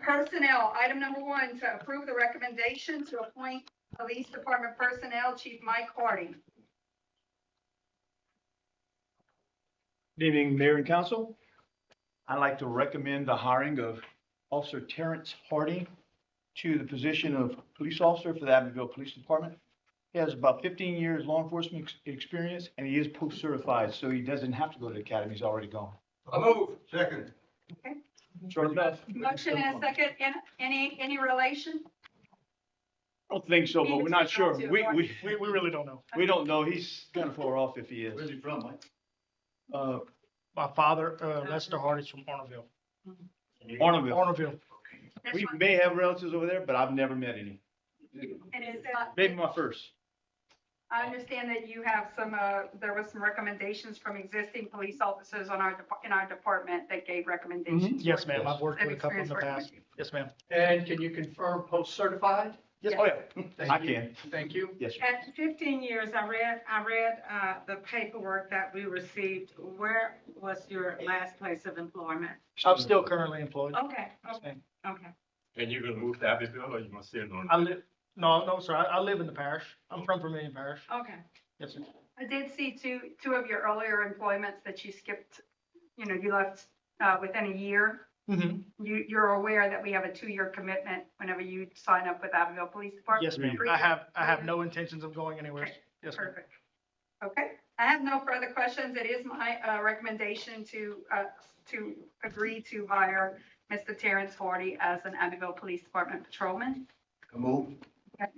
Personnel, item number 1, to approve the recommendation to appoint Police Department Personnel Chief Mike Hardy. Good evening, Mayor and Council. I'd like to recommend the hiring of Officer Terrence Hardy to the position of police officer for the Abbeville Police Department. He has about 15 years law enforcement experience, and he is post-certified, so he doesn't have to go to the academy. He's already gone. I move. Second. Okay. Short enough. Motion and a second. Any relation? I don't think so, but we're not sure. We really don't know. we don't know. He's kind of far off if he Where's is. he from, Mike? My father, Lester Hardy's from Arnoldville. Arnoldville. Arnoldville. This We one. may have relatives over there, but I've never met any. And is Maybe my first. I understand that you have some, there was some recommendations from existing police officers in our department that gave recommendations. Yes, ma'am. I've worked They've with a couple in the experienced past. working with Yes, ma'am. And can you confirm post-certified? Yes, Oh, yeah. I Thank you. can. Thank you. Yes, sir. At 15 years, I read the paperwork that we received. Where was your last place of employment? I'm still currently employed. Okay, Yes, okay, ma'am. okay. And you're gonna move to Abbeville or you gonna stay in North? I live, no, sir. I live in the parish. I'm from Vermillion Parish. Okay. Yes, sir. I did see two of your earlier employments that you skipped, you left within a year. Mm-hmm. You're aware that we have a 2-year commitment whenever you sign up with Abbeville Police Department? Yes, ma'am. I have no intentions of going anywhere. Okay. Yes, ma'am. Perfect. Okay, I have no further questions. It is my recommendation to agree to hire Mr. Terrence Hardy as an Abbeville Police Department patrolman. I move. Okay.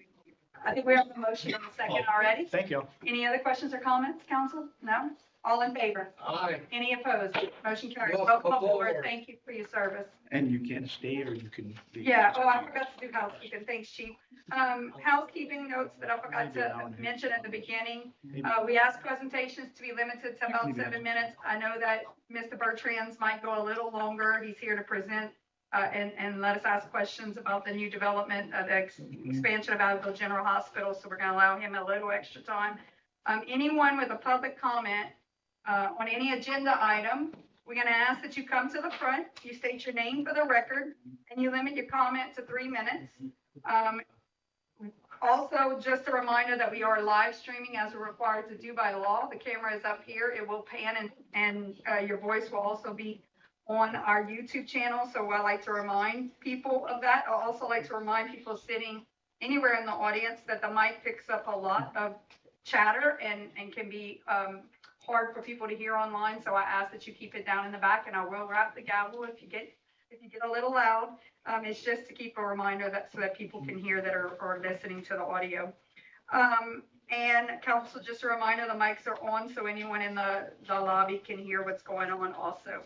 I think we have a motion and a second already. Thank you. Any other questions or comments, council? No? All in favor? Aye. Any opposed? Motion carries. Welcome Welcome aboard. aboard. Thank you for your service. And you can stay or you can leave. Yeah, oh, I forgot to do housekeeping. Thanks, Chief. Housekeeping notes that I forgot to mention at the beginning. We asked presentations to be limited to about 7 minutes. I know that Mr. Bertrands might go a little longer. He's here to present and let us ask questions about the new development, the expansion of Abbeville General Hospital. So we're going to allow him a little extra time. Anyone with a public comment on any agenda item, we're going to ask that you come to the front, you state your name for the record, and you limit your comment to 3 minutes. Also, just a reminder that we are live streaming as we're required to do by law. The camera is up here. It will pan and your voice will also be on our YouTube channel. So I like to remind people of that. I also like to remind people sitting anywhere in the audience that the mic picks up a lot of chatter and can be hard for people to hear online. So I ask that you keep it down in the back, and I will wrap the gavel if you get a little loud. It's just to keep a reminder that so that people can hear that are listening to the audio. And council, just a reminder, the mics are on so anyone in the lobby can hear what's going on also.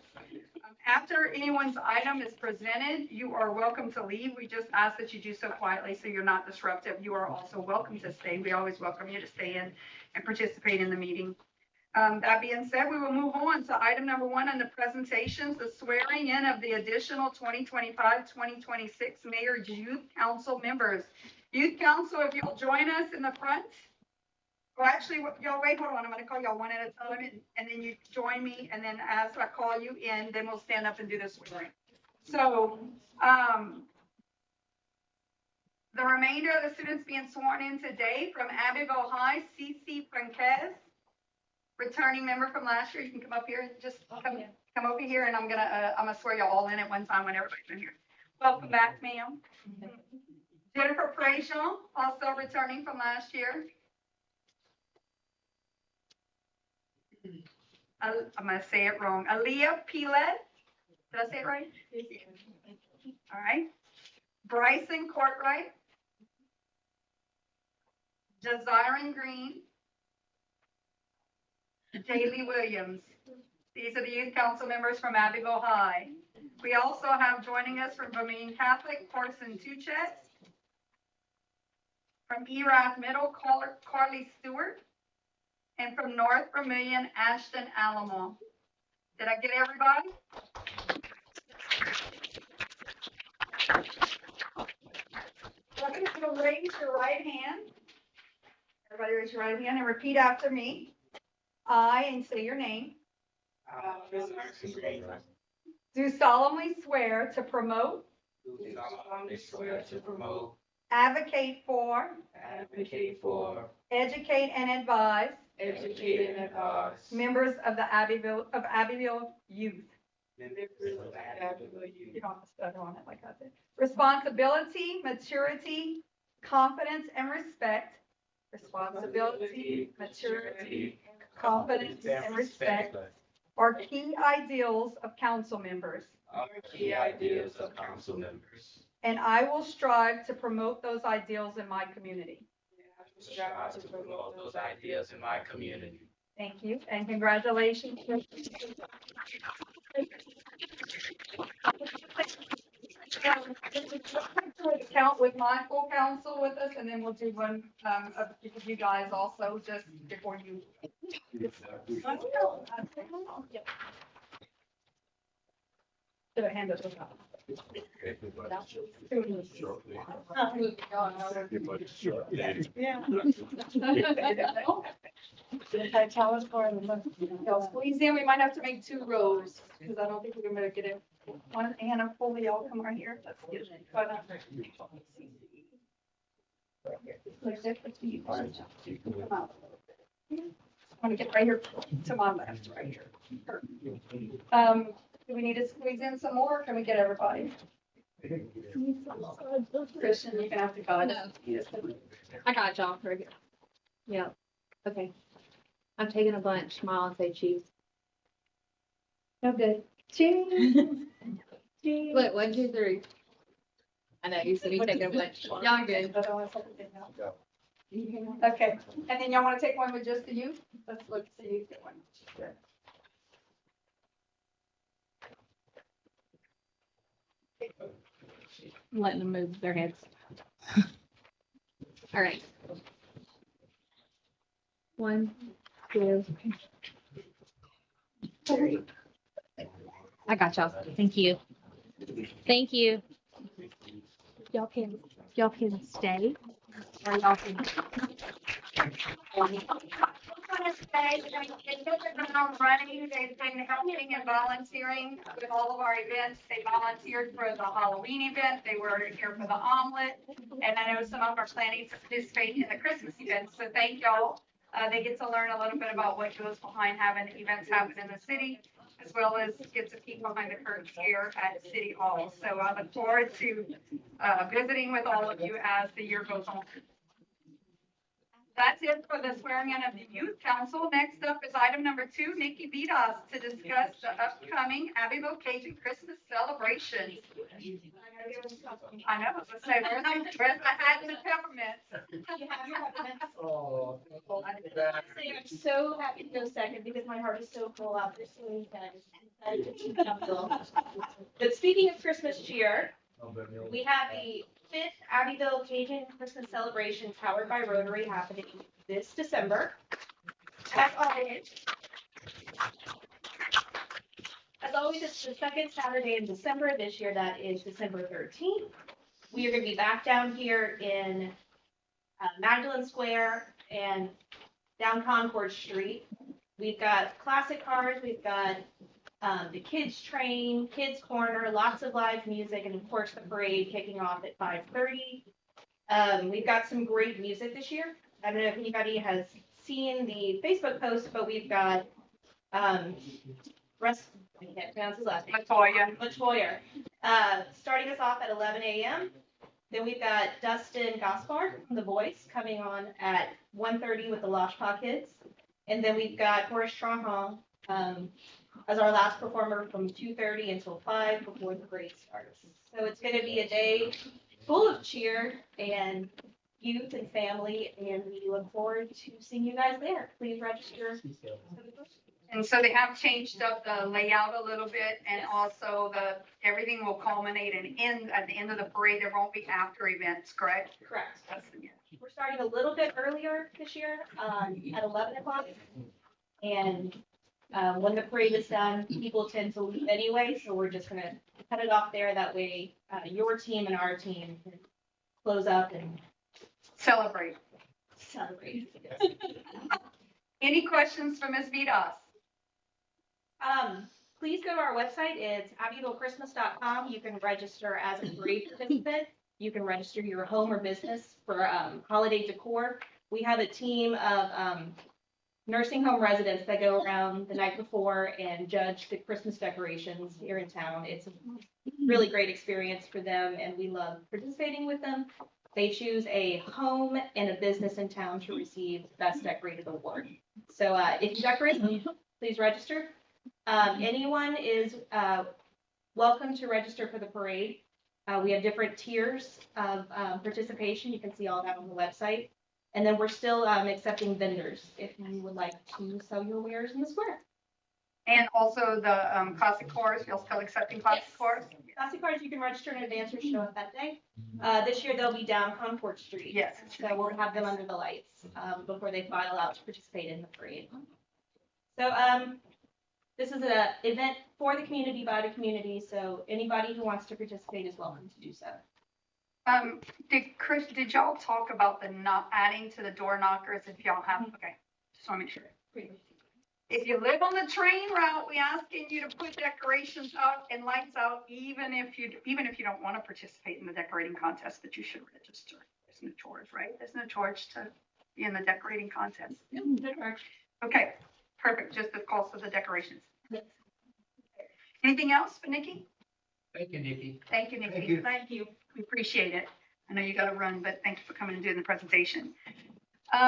After anyone's item is presented, you are welcome to leave. We just ask that you do so quietly so you're not disruptive. You are also welcome to stay. We always welcome you to stay in and participate in the meeting. That being said, we will move on to item number 1 on the presentations, the swearing in of the additional 2025-2026 Mayor's Youth Council members. Youth Council, if you'll join us in the front. Well, actually, y'all wait, hold on. I'm going to call y'all one at a time, and then you join me. And then as I call you in, then we'll stand up and do the swearing. So, the remainder of the students being sworn in today from Abbeville High, CC Franquez, returning member from last year. You can come up here and just come over here, and I'm gonna swear you all in at one time when everybody's in here. Welcome back, ma'am. Jennifer Frazier, also returning from last year. I'm gonna say it wrong. Aaliyah Pilet. Did I say it right? All right. Bryson Courtright. Jasiron Green. Daly Williams. These are the youth council members from Abbeville High. We also have joining us from Vermillion Catholic, Carson Tuchet. From Erath Middle, Carly Stewart. And from North Vermillion, Ashton Alamo. Did I get everybody? So raise your right hand. Everybody raise your right hand and repeat after me. I, and say your name, do solemnly swear to promote, do solemnly swear to promote, advocate for, advocate for, educate and advise educate and advise members of the Abbeville youth. members of Abbeville You Youth don't have to stutter on it like I did. Responsibility, maturity, confidence, and respect. Responsibility, maturity, confidence, and respect are key ideals of council members, are key ideas of council members. and I will strive to promote those ideals in my community. Strive to promote those ideas in my community. Thank you, and congratulations. Count with my full council with us, and then we'll do one of you guys also, just before you. Should have handed it up. Y'all squeeze in, we might have to make 2 rows, because I don't think we're gonna get it. One, Anna, Foley, y'all come right here. That's good. But, like, that's you. Come out. I'm gonna get right here to my left, right here. Do we need to squeeze in some more, or can we get everybody? Christian, you're gonna have to go. No. I got y'all for here. Yeah, okay. I'm taking a bunch, smile and say cheese. Okay. Cheese. Cheese. Wait, 1, 2, 3. I know, you said you taking a bunch. Y'all good. Okay, and then y'all wanna take one with just the youth? Let's look, see you get one. I'm letting them move their heads. All right. 1, 2, 3. I got y'all. Thank you. Thank you. Y'all can stay, or y'all can. Running, they've been helping and volunteering with all of our events. They volunteered for the Halloween event. They were here for the omelet. And I know some of them are planning to participate in the Christmas event. So thank y'all. They get to learn a little bit about what goes behind having events happen in the city, as well as get to peek behind the curtains here at City Hall. So I look forward to visiting with all of you as the year goes on. That's it for the swearing in of the youth council. Next up is item number 2, Nikki Vidas, to discuss the upcoming Abbeville Cajun Christmas celebration. I know, I was gonna say, where's the hat and the peppermints? I'm so happy to go second because my heart is so full out this week and I just excited to council. But speaking of Christmas cheer, we have the 5th Abbeville Cajun Christmas celebration powered by Rotary happening this December. As always, it's the second Saturday in December. This year, that is December 13th. We are going to be back down here in Magdalen Square and down Concord Street. We've got classic cars. We've got the kids train, kids corner, lots of live music, and of course the parade kicking off at 5:30. We've got some great music this year. I don't know if anybody has seen the Facebook post, but we've got I can't pronounce his last name. Latoya. Starting us off at 11 a.m. Then we've got Dustin Gaspard from The Voice coming on at 1:30 with the Loshpa Kids. And then we've got Horace Stronghold as our last performer from 2:30 until 5 before the parade starts. So it's going to be a day full of cheer and youth and family, and we look forward to seeing you guys there. Please register. And so they have changed up the layout a little bit, and also everything will culminate and end at the end of the parade. There won't be after events, correct? Correct. We're starting a little bit earlier this year at 11 o'clock. And when the parade is done, people tend to leave anyway, so we're just going to cut it off there. That way your team and our team can close up and celebrate. Yes. Any questions for Ms. Vidas? please go to our website. It's abbevillechristmas.com. You can register as a parade participant. You can register your home or business for holiday decor. We have a team of nursing home residents that go around the night before and judge the Christmas decorations here in town. It's a really great experience for them, and we love participating with them. They choose a home and a business in town to receive Best Decorated Award. So if you decorate, please register. Anyone is welcome to register for the parade. We have different tiers of participation. You can see all that on the website. And then we're still accepting vendors if you would like to sell your wares in the square. And also the classic cars, you're still accepting classic Yes. cars? Classic cars, you can register in advance or show up that day. This year they'll be down Concord Street. Yes. So we'll have them under the lights before they file out to participate in the parade. So this is an event for the community, by the community, so anybody who wants to participate is welcome to do so. Did y'all talk about the not adding to the door knockers if y'all have, okay, just want to make sure. If you live on the train route, we asking you to put decorations up and lights out, even if you don't want to participate in the decorating contest, but you should register. There's no charge, right? There's no charge to be in the decorating contest. Okay, perfect, just the cost of the decorations. Anything else for Nikki? Thank you, Nikki. Thank you, Nikki. Thank you. Thank you. We appreciate it. I know you got to run, but thank you for coming and doing the presentation.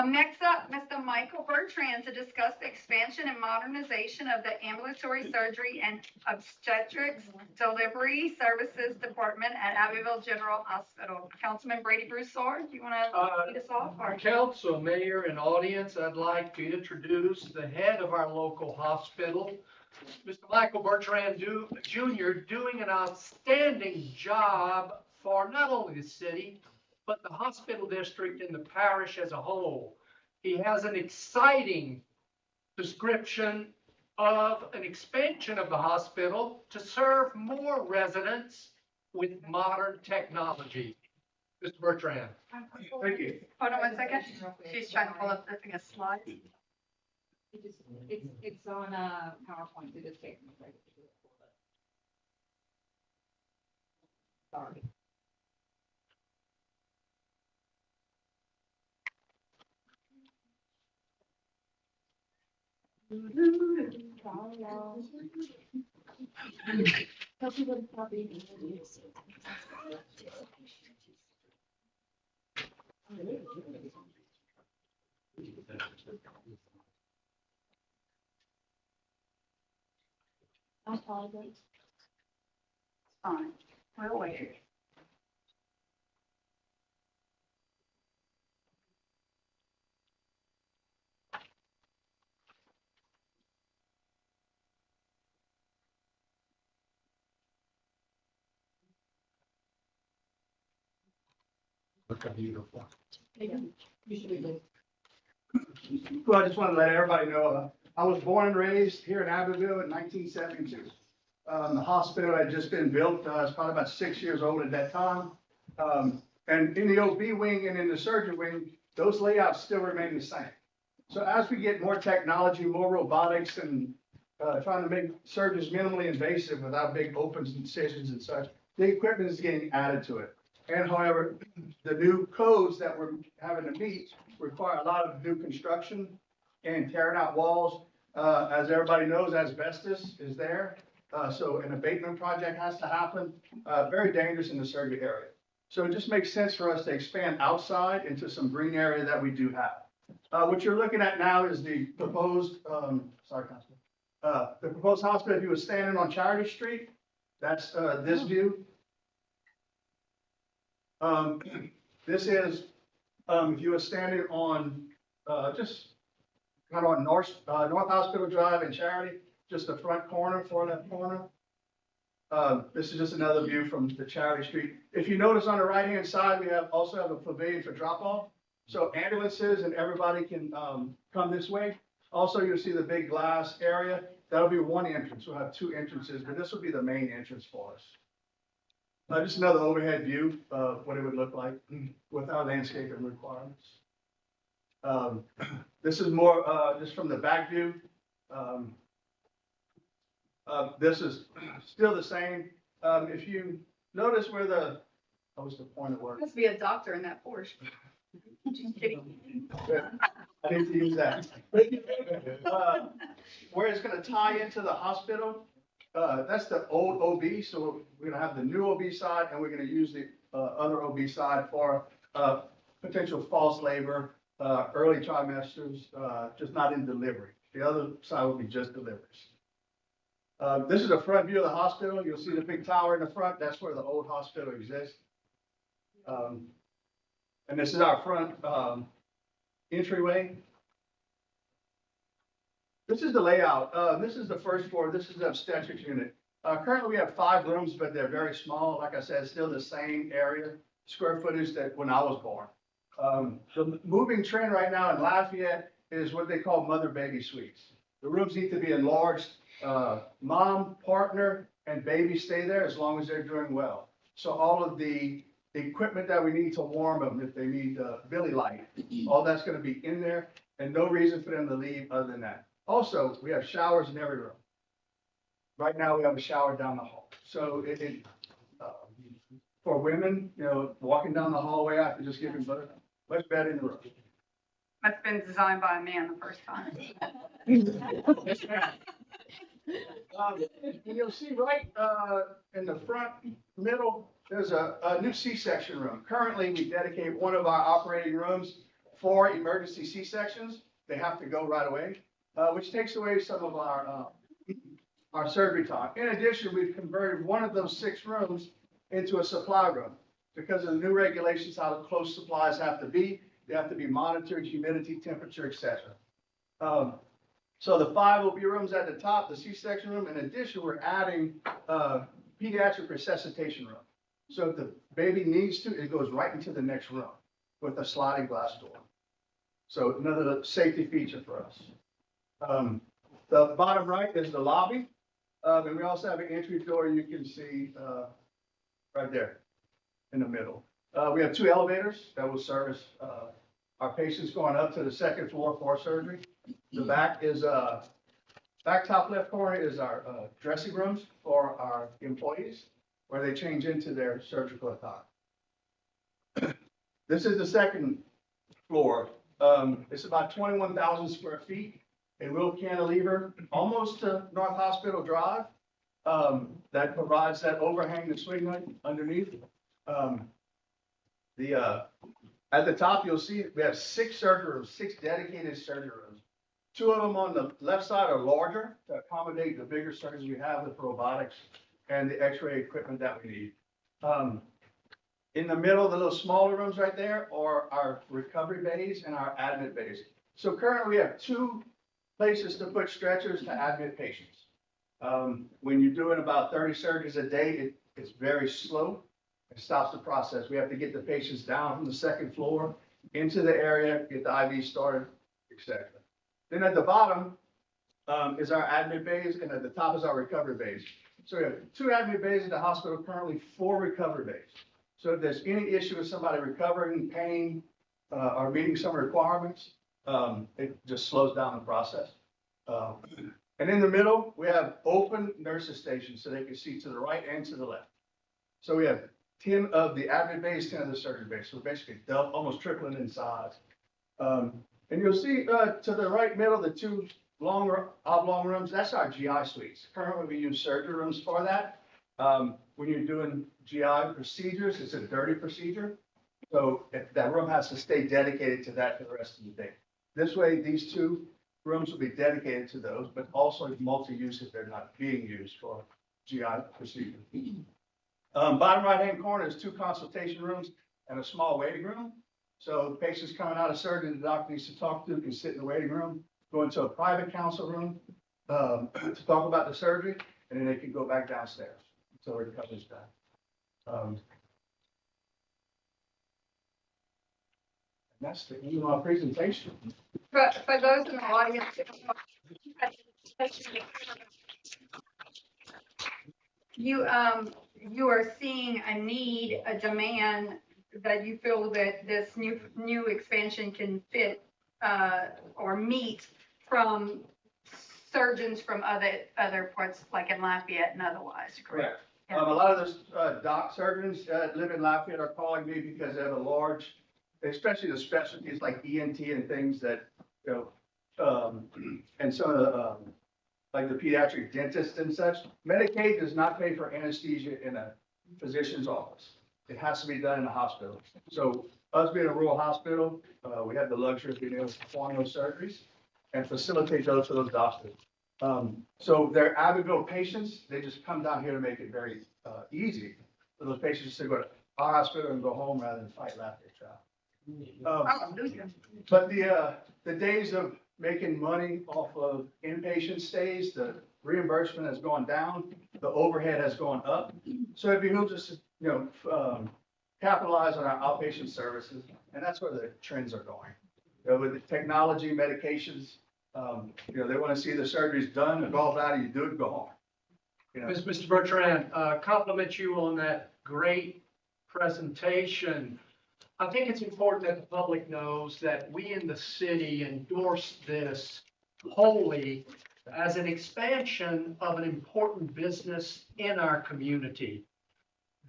Next up, Mr. Michael Bertrand to discuss the expansion and modernization of the ambulatory surgery and obstetrics delivery services department at Abbeville General Hospital. Councilman Brady Broussard, do you want to lead us off? Our council, mayor, and audience, I'd like to introduce the head of our local hospital, Mr. Michael Bertrand Jr., doing an outstanding job for not only the city, but the hospital district and the parish as a whole. He has an exciting description of an expansion of the hospital to serve more residents with modern technology. Mr. Bertrand. Thank you. Hold on 1 second. She's trying to pull up the thing of slides. It's on PowerPoint, it is taken. Sorry. I apologize. Fine. We'll wait. Well, I just wanted to let everybody know, I was born and raised here in Abbeville in 1972. The hospital had just been built, I was probably about 6 years old at that time. And in the OB wing and in the surgery wing, those layouts still remain the same. So as we get more technology, more robotics, and trying to make surgeries minimally invasive without big opens and incisions and such, the equipment is getting added to it. And however, the new codes that we're having to meet require a lot of new construction and tearing out walls. As everybody knows, asbestos is there. So an abatement project has to happen, very dangerous in the surgery area. So it just makes sense for us to expand outside into some green area that we do have. What you're looking at now is the proposed, the proposed hospital. If you were standing on Charity Street, that's this view. This is, if you were standing on, just kind of on North Hospital Drive in Charity, just the front corner, far left corner. This is just another view from the Charity Street. If you notice on the right-hand side, we also have a pavilion for drop-off. So ambulances and everybody can come this way. Also, you'll see the big glass area. That'll be one entrance. We'll have two entrances, but this will be the main entrance for us. Just another overhead view of what it would look like with our landscaping requirements. This is more just from the back view. This is still the same. If you notice where what was the point of work? Must be a doctor in that Porsche. Just kidding. I need to use that. Where it's gonna tie into the hospital, that's the old OB, so we're gonna have the new OB side, and we're gonna use the other OB side for potential false labor, early trimesters, just not in delivery. The other side will be just deliveries. This is a front view of the hospital. You'll see the big tower in the front. That's where the old hospital exists. And this is our front entryway. This is the layout. This is the first floor. This is the obstetrics unit. Currently, we have 5 rooms, but they're very small. Like I said, still the same area, square footage that when I was born. The moving trend right now in Lafayette is what they call mother-baby suites. The rooms need to be enlarged. Mom, partner, and baby stay there as long as they're doing well. So all of the equipment that we need to warm them, if they need Billy Light, all that's going to be in there, and no reason for them to leave other than that. Also, we have showers in every room. Right now, we have a shower down the hall. So for women, you know, walking down the hallway after just giving birth, much better in the room. That's been designed by a man the first time. And you'll see right in the front middle, there's a new C-section room. Currently, we dedicate one of our operating rooms for emergency C-sections. They have to go right away, which takes away some of our surgery time. In addition, we've converted one of those 6 rooms into a supply room because of the new regulations, how close supplies have to be. They have to be monitored, humidity, temperature, etc. So the 5 OB rooms at the top, the C-section room. In addition, we're adding pediatric resuscitation room. So if the baby needs to, it goes right into the next room with a sliding glass door. So another safety feature for us. The bottom right is the lobby. And we also have an entry door you can see right there in the middle. We have 2 elevators that will service our patients going up to the 2nd floor for surgery. The back is back top left corner is our dressing rooms for our employees, where they change into their surgical attire. This is the 2nd floor. It's about 21,000 square feet. A real cantilever, almost to North Hospital Drive, that provides that overhang to swing underneath. At the top, you'll see we have 6 surgery rooms, 6 dedicated surgery rooms. 2 of them on the left side are larger to accommodate the bigger surgeries we have with robotics and the X-ray equipment that we need. In the middle, the little smaller rooms right there are our recovery bays and our admit bays. So currently, we have 2 places to put stretchers to admit patients. When you're doing about 30 surgeries a day, it's very slow. It stops the process. We have to get the patients down from the 2nd floor into the area, get the IV started, etc. Then at the bottom is our admit bays, and at the top is our recovery bays. So we have 2 admit bays in the hospital, currently 4 recovery bays. So if there's any issue with somebody recovering, pain, or meeting some requirements, it just slows down the process. And in the middle, we have open nurses stations so they can see to the right and to the left. So we have 10 of the admit bays, 10 of the surgery bays. So basically almost tripling in size. And you'll see to the right middle, the 2 oblong rooms, that's our GI suites. Currently, we use surgery rooms for that. When you're doing GI procedures, it's a dirty procedure. So that room has to stay dedicated to that for the rest of the day. This way, these 2 rooms will be dedicated to those, but also multi-use if they're not being used for GI procedures. Bottom right-hand corner is 2 consultation rooms and a small waiting room. So the patients coming out of surgery, the doctor needs to talk to can sit in the waiting room, go into a private counsel room to talk about the surgery, and then they can go back downstairs until the recovery's done. And that's the end of my presentation. But for those in the audience, you are seeing a need, a demand that you feel that this new expansion can fit or meet from surgeons from other parts, like in Lafayette and otherwise, correct? A lot of those, doc surgeons that live in Lafayette are calling me because they have a large, especially the specialties like ENT and things that, you know, and some of the, like the pediatric dentist and such. Medicaid does not pay for anesthesia in a physician's office. It has to be done in a hospital. So us being a rural hospital, we have the luxury of being able to perform those surgeries and facilitate those for those doctors. So they're Abbeville patients, they just come down here to make it very, easy for those patients to go to our hospital and go home rather than fight Lafayette trial. Hallelujah. But the days of making money off of inpatient stays, the reimbursement has gone down, the overhead has gone up. So it behooves us to, you know, capitalize on our outpatient services, and that's where the trends are going. You know, with the technology, medications, you know, they want to see the surgeries done, and gallbladder, you do it, go home. You know, Mr. Bertrand, compliment you on that great presentation. I think it's important that the public knows that we in the city endorse this wholly as an expansion of an important business in our community.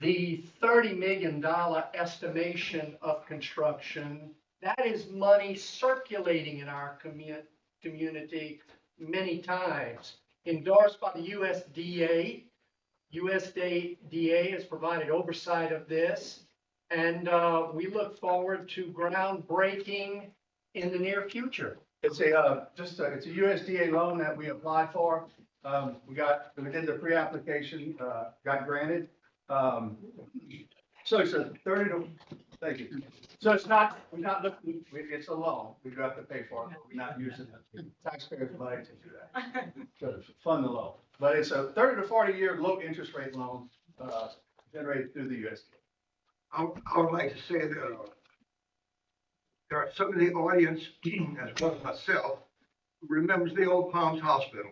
The $30 million estimation of construction, that is money circulating in our community many times, endorsed by the USDA. USDA has provided oversight of this, and we look forward to groundbreaking in the near future. it's it's a USDA loan that we applied for. We did the pre-application, got granted. So it's a thank you. So it's not, we're not looking, it's a loan. We do have to pay for it, but we're not using the taxpayers' money to do that, to fund the loan. But it's a 30 to 40-year low interest rate loan, generated through the USDA. I would like to say that there are some of the audience, as well as myself, who remembers the old Palms Hospital.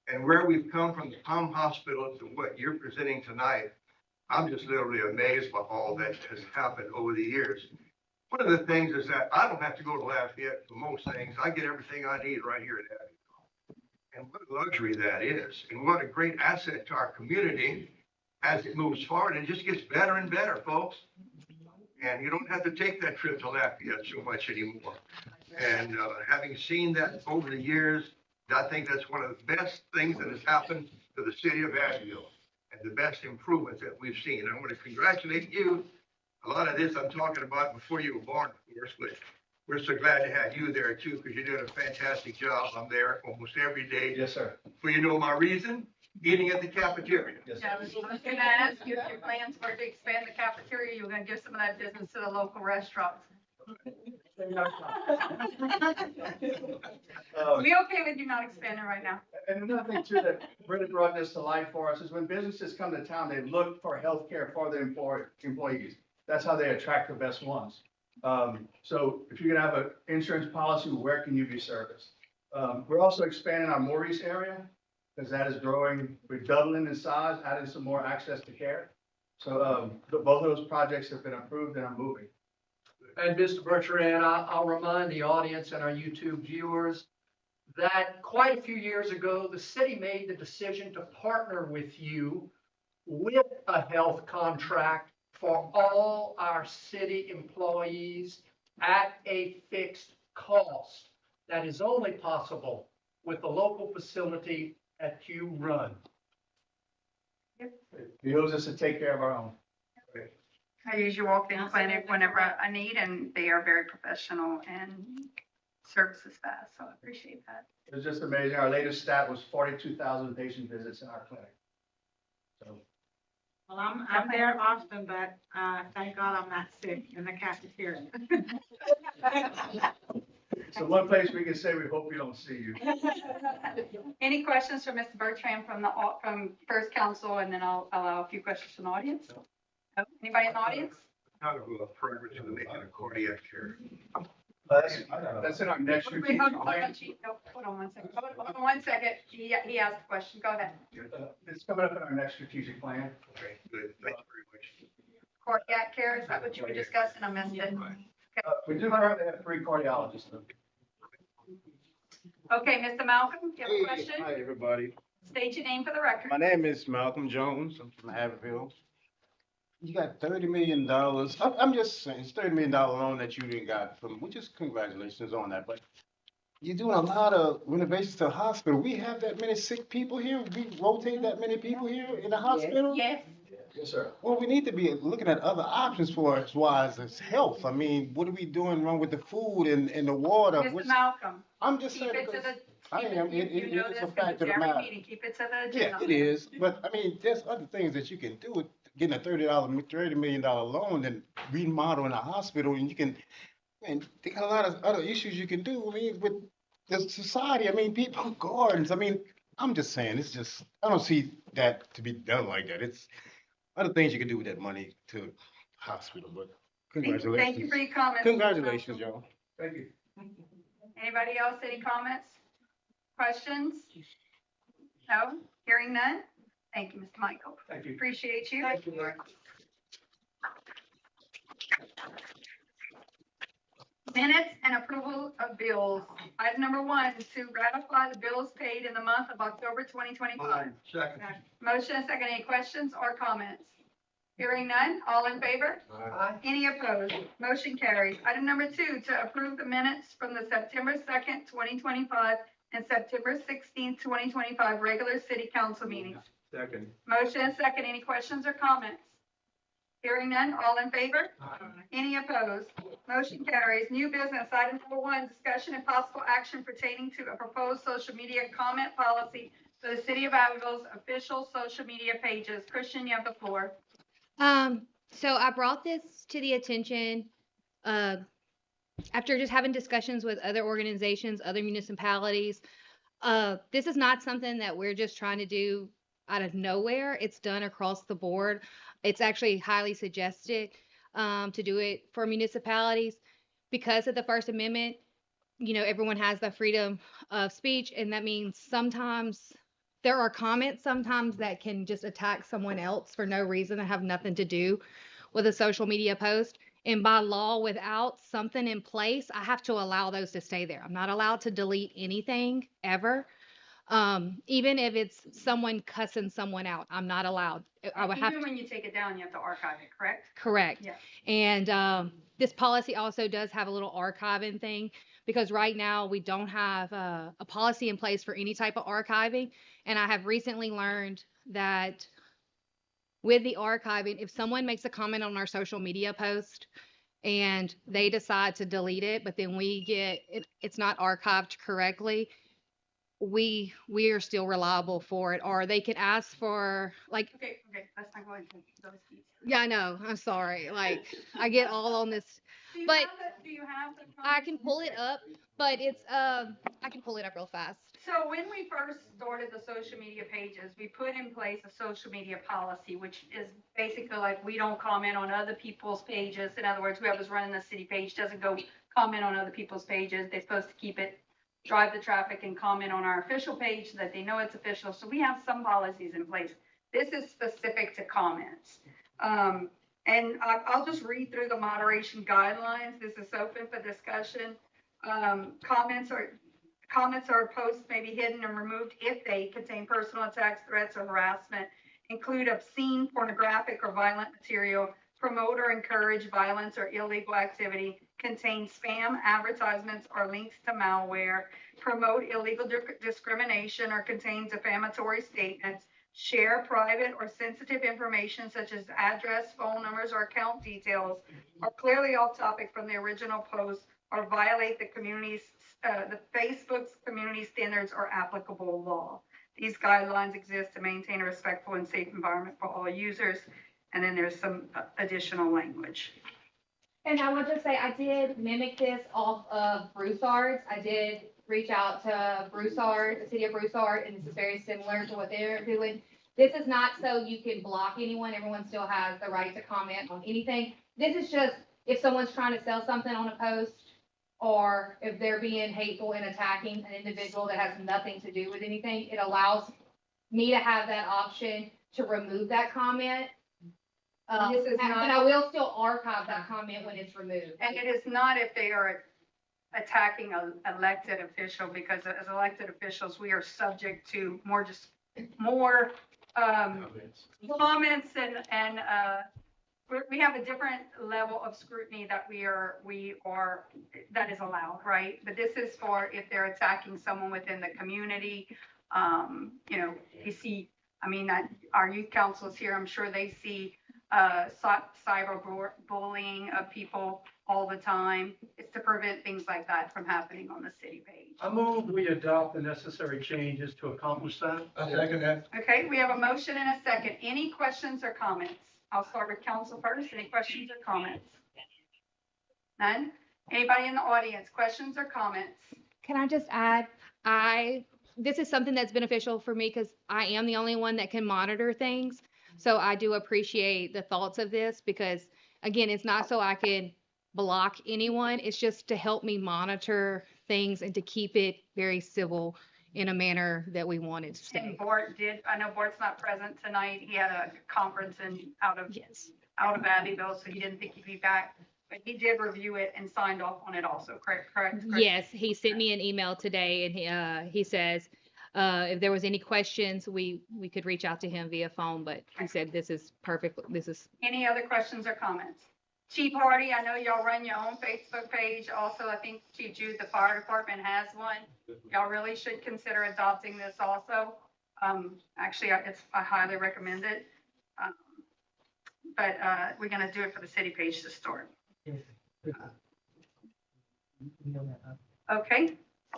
And where we've come from the Palm Hospital to what you're presenting tonight, I'm just literally amazed by all that has happened over the years. One of the things is that I don't have to go to Lafayette for most things. I get everything I need right here at Abbeville. And what a luxury that is, and what a great asset to our community as it moves forward and just gets better and better, folks. And you don't have to take that trip to Lafayette so much anymore. And having seen that over the years, I think that's one of the best things that has happened to the city of Abbeville and the best improvements that we've seen. I want to congratulate you. A lot of this I'm talking about before you were born, of course, but we're so glad to have you there too, because you're doing a fantastic job. I'm there almost every day. Yes, sir. Well, you know my reason? Eating at the cafeteria. Yes, Yeah, I was going to ask you if your plans were to expand the cafeteria, you were going to give some of that business to the local restaurants. We okay with you not expanding right now? And another thing too that really brought this to light for us is when businesses come to town, they look for healthcare for their employees. That's how they attract the best ones. So if you're gonna have an insurance policy, where can you be serviced? We're also expanding our Maurice area because that is growing. We're doubling in size, adding some more access to care. So both of those projects have been approved and are moving. And Mr. Bertrand, I'll remind the audience and our YouTube viewers that quite a few years ago, the city made the decision to partner with you with a health contract for all our city employees at a fixed cost. That is only possible with the local facility that you run. It behooves us to take care of our own. I usually walk in clinic whenever I need, and they are very professional and services fast, so I appreciate that. It was just amazing. Our latest stat was 42,000 patient visits in our clinic. So Well, I'm there often, but thank God I'm not sick in the cafeteria. so one place we can say we hope we don't see you. Any questions for Mr. Bertrand from First Council, and then I'll allow a few questions from the audience? No? Anybody in the audience? Kind of a progress in making a cardiac care. That's in our next Wait, strategic hold on, plan. Chief. No, hold on 1 second. Hold on 1 second. He asked a question. Go ahead. It's coming up in our next strategic plan. Okay, good. Thank you very much. Cardiac care, is that what you were discussing? I missed it. We do currently have 3 cardiologists. Okay, Mr. Malcolm, do you have a Hey, question? hi, everybody. State your name for the record. My name is Malcolm Jones. I'm from Abbeville. You got $30 million. I'm just saying, it's $30 million loan that you didn't got from, which is congratulations on that, but you're doing a lot of renovations to the hospital. We have that many sick people here. We rotate that many people here in the hospital. Yes. Yes, sir. Well, we need to be looking at other options for as wise as health. I mean, what are we doing wrong with the food and the water? Mr. Malcolm, I'm just keep saying it to because the, I keep am, it, you know it is this, a because fact it's of the every matter. meeting, keep it to the Yeah, agenda. it is, but I mean, there's other things that you can do with getting a $30 million loan than remodeling a hospital, and you can, and they got a lot of other issues you can do, I mean, with the society, I mean, people, gardens, I mean, I'm just saying, it's just, I don't see that to be done like that, it's other things you can do with that money to hospital, but Thank you for congratulations. your comments. Mr. Congratulations, Malcolm. y'all. Thank you. Anybody else, any comments? Questions? No? Hearing none? Thank you, Mr. Michael. Thank you. Appreciate you. Thank you. Minutes and approval of bills. Item number 1, to ratify the bills paid in the month of October 2025. Second. Motion and second. Any questions or comments? Hearing none. All in favor? Aye. Any opposed? Motion carries. Item number 2, to approve the minutes from the September 2nd, 2025 and September 16th, 2025 regular city council meetings. Second. Motion and second. Any questions or comments? Hearing none. All in favor? Any opposed? Motion carries. New business. Item number 1, discussion and possible action pertaining to a proposed social media comment policy for the city of Abbeville's official social media pages. Christian, you have the floor. So I brought this to the attention, after just having discussions with other organizations, other municipalities. This is not something that we're just trying to do out of nowhere. It's done across the board. It's actually highly suggested, to do it for municipalities because of the First Amendment. You know, everyone has the freedom of speech, and that means sometimes there are comments sometimes that can just attack someone else for no reason that have nothing to do with a social media post. And by law, without something in place, I have to allow those to stay there. I'm not allowed to delete anything ever. Even if it's someone cussing someone out, I'm not allowed. I would have Even to. when you take it down, you have to archive it, correct? Correct. Yeah. And this policy also does have a little archiving thing because right now we don't have a policy in place for any type of archiving. And I have recently learned that with the archiving, if someone makes a comment on our social media post and they decide to delete it, but then it's not archived correctly, we are still reliable for it, or they can ask for like. Okay, let's not go into those details. Yeah, I know. I'm sorry. Like I get all on this, but Do you have the? I can pull it up, but it's I can pull it up real fast. So when we first started the social media pages, we put in place a social media policy, which is basically like we don't comment on other people's pages. In other words, whoever's running the city page doesn't go comment on other people's pages. They're supposed to keep it, drive the traffic and comment on our official page so that they know it's official. So we have some policies in place. This is specific to comments. And I'll just read through the moderation guidelines. This is open for discussion. Comments or posts may be hidden and removed if they contain personal attacks, threats, or harassment, include obscene, pornographic, or violent material, promote or encourage violence or illegal activity, contain spam advertisements or links to malware, promote illegal discrimination, or contain defamatory statements, share private or sensitive information such as address, phone numbers, or account details, are clearly off topic from the original post, or violate the Facebook's community standards or applicable law. These guidelines exist to maintain a respectful and safe environment for all users. And then there's some additional language. And I would just say I did mimic this off of Broussard's. I did reach out to Broussard, the city of Broussard, and this is very similar to what they're doing. This is not so you can block anyone. Everyone still has the right to comment on anything. This is just if someone's trying to sell something on a post, or if they're being hateful and attacking an individual that has nothing to do with anything, it allows me to have that option to remove that comment. This is But not- I will still archive that comment when it's removed. And it is not if they are attacking an elected official, because as elected officials, we are subject to more comments and we have a different level of scrutiny that we are that is allowed, right? But this is for if they're attacking someone within the community. You know, you see, I mean, our youth council is here. I'm sure they see cyber bullying of people all the time. It's to prevent things like that from happening on the city page. I move we adopt the necessary changes to accomplish that. I second that. Okay, we have a motion and a second. Any questions or comments? I'll start with council first. Any questions or comments? None? Anybody in the audience, questions or comments? Can I just add, this is something that's beneficial for me because I am the only one that can monitor things. So I do appreciate the thoughts of this because, again, it's not so I can block anyone. It's just to help me monitor things and to keep it very civil in a manner that we want it to stay. And Bart did, I know Bart's not present tonight. He had a conference out of Abbeville, so he didn't think he'd be back. But he did review it and signed off on it also, correct? Yes, he sent me an email today and he says, if there was any questions, we could reach out to him via phone, but he said this is perfect. Any other questions or comments? Chief Hardy, I know y'all run your own Facebook page. Also, I think Chief Jude, the fire department has one. Y'all really should consider adopting this also. Actually, I highly recommend it. But we're gonna do it for the city page to start. Okay,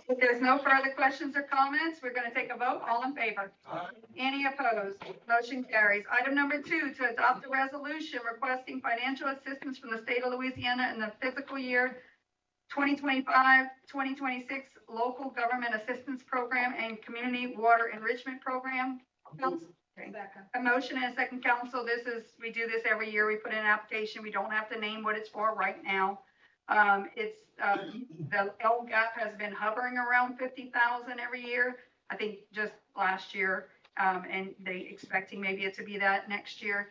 if there's no further questions or comments, we're gonna take a vote. All in favor? Aye. Any opposed? Motion carries. Item number 2, to adopt a resolution requesting financial assistance from the state of Louisiana in the fiscal year 2025-2026 local government assistance program and community water enrichment program. Council, a motion and a second, council. We do this every year. We put in an application. We don't have to name what it's for right now. The LGAP has been hovering around 50,000 every year. I think just last year, and they expecting maybe it to be that next year.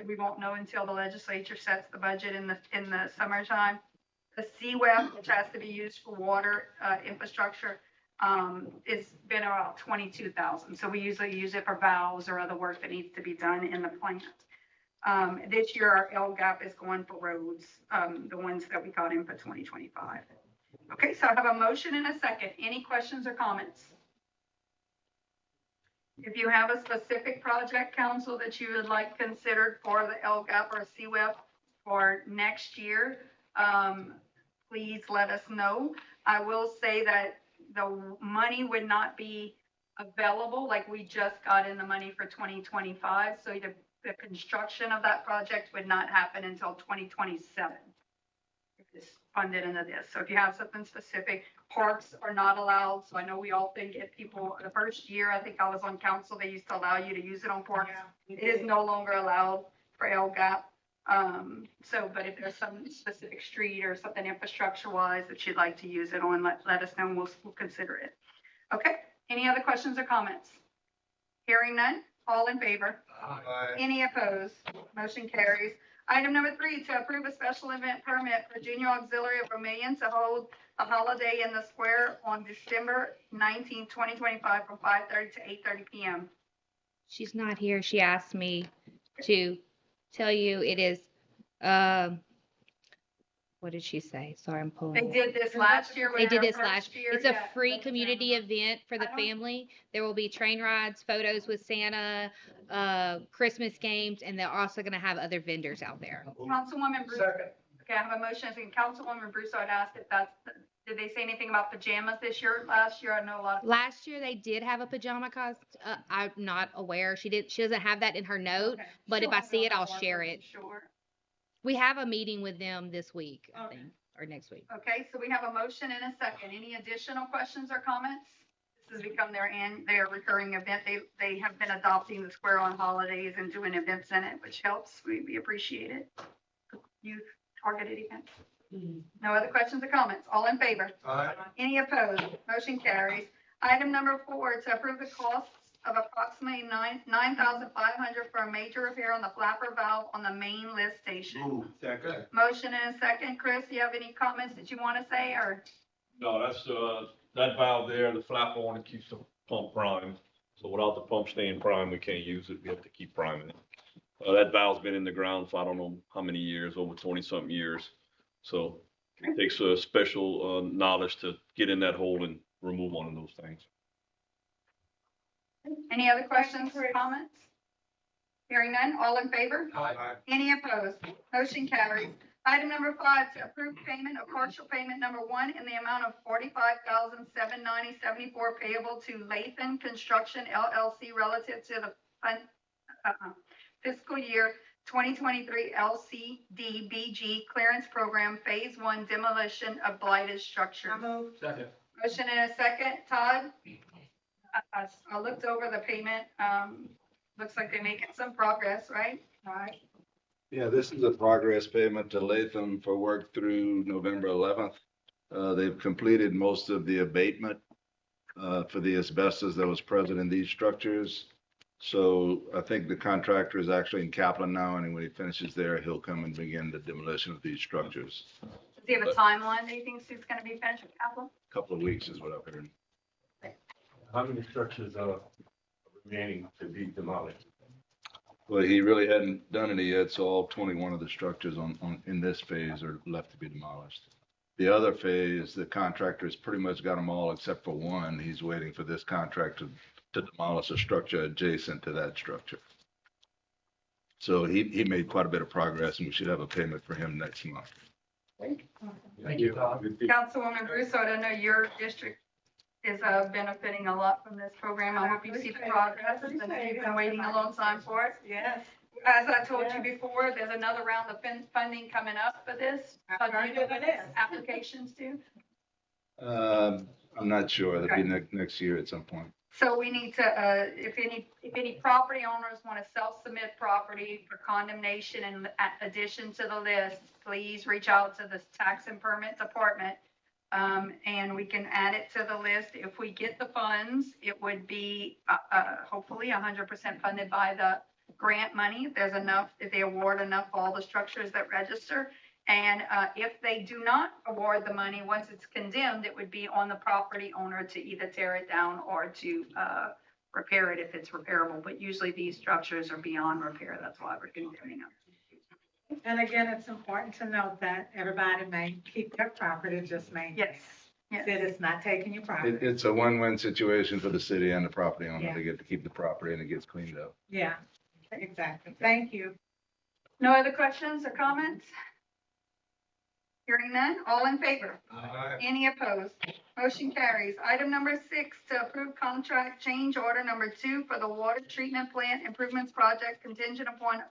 We won't know until the legislature sets the budget in the summertime. The CWEP, which has to be used for water infrastructure, it's been about 22,000. So we usually use it for valves or other work that needs to be done in the plant. This year, our LGAP is going for roads, the ones that we got in for 2025. Okay, so I have a motion and a second. Any questions or comments? If you have a specific project, council, that you would like considered for the LGAP or CWEP for next year, please let us know. I will say that the money would not be available like we just got in the money for 2025. So the construction of that project would not happen until 2027. It's funded into this. So if you have something specific, parks are not allowed. So I know we all think if people, the first year I think I was on council, they used to allow you to use it on parks. Yeah. It is no longer allowed for LGAP. But if there's some specific street or something infrastructure wise that you'd like to use it on, let us know and we'll consider it. Okay. Any other questions or comments? Hearing none. All in favor? Aye. Any opposed? Motion carries. Item number 3, to approve a special event permit for Junior Auxiliary of Romanian to hold a holiday in the square on December 19, 2025 from 5:30 to 8:30 p.m. She's not here. She asked me to tell you it is, what did she say? Sorry, I'm pulling. They did this last year. They did this last year. It's a free community event for the family. There will be train rides, photos with Santa, Christmas games, and they're also going to have other vendors out there. Councilwoman Bruce. Second. Okay, I have a motion. I think Councilwoman Bruce, I'd ask if did they say anything about pajamas this year? Last year, I know a lot of. Last year they did have a pajama costume. I'm not aware. She doesn't have that in her note, Okay. but if I see it, I'll share it. Sure. We have a meeting with them this week, I think, or next week. Okay, so we have a motion and a second. Any additional questions or comments? This has become their recurring event. They have been adopting the square on holidays and doing events in it, which helps. We appreciate it. Youth targeted events. No other questions or comments? All in favor? Aye. Any opposed? Motion carries. Item number 4, to approve the costs of approximately $9,500 for a major repair on the flapper valve on the main lift station. Move. Second. Motion and a second. Chris, do you have any comments that you want to say or No, that's, that valve there, the flap on it keeps the pump primed. So without the pump staying primed, we can't use it. We have to keep priming it. That valve's been in the ground for I don't know how many years, over 20-something years. So it takes a special knowledge to get in that hole and remove one of those things. Any other questions or comments? Hearing none, all in favor? Aye. Any opposed? Motion carries. Item number 5, to approve payment of partial payment number 1 in the amount of $45,790.74 payable to Lathan Construction LLC relative to the fiscal year 2023 LCDBG clearance program phase 1 demolition of blighted structures. Second. Motion and a second. Todd? I looked over the payment. Looks like they're making some progress, right? All right. Yeah, this is a progress payment to Latham for work through November 11th. They've completed most of the abatement for the asbestos that was present in these structures. So I think the contractor is actually in Kaplan now, and when he finishes there, he'll come and begin the demolition of these structures. Does he have a timeline that he thinks he's going to be finished with Kaplan? A couple of weeks is what I've heard. How many structures are remaining to be demolished? Well, he really hadn't done any yet, so all 21 of the structures in this phase are left to be demolished. The other phase, the contractor has pretty much got them all except for one. He's waiting for this contractor to demolish a structure adjacent to that structure. So he made quite a bit of progress, and we should have a payment for him next month. Thank you, Todd. Councilwoman Russo, I know your district is benefiting a lot from this program. I hope you see the progress, and you've been waiting a long time for it. Yes. As I told you before, there's another round of funding coming up for this. Do you know when applications due? I'm not sure. That'll be next year at some point. So we need to, if any property owners want to self-submit property for condemnation in addition to the list, please reach out to the tax and permit department. And we can add it to the list. If we get the funds, it would be hopefully 100% funded by the grant money. If there's enough, if they award enough for all the structures that register. And if they do not award the money, once it's condemned, it would be on the property owner to either tear it down or to repair it if it's repairable. But usually these structures are beyond repair. That's why we're condemning them. And again, it's important to note that everybody may keep their property, just may. Yes. Yes. That it's not taking your property. It's a win-win situation for the city and the property owner. They get to keep the property and it gets cleaned up. Yeah, exactly. Thank you. No other questions or comments? Hearing none, all in favor? Aye. Any opposed? Motion carries. Item number 6, to approve contract change order number 2 for the water treatment plant improvements project contingent upon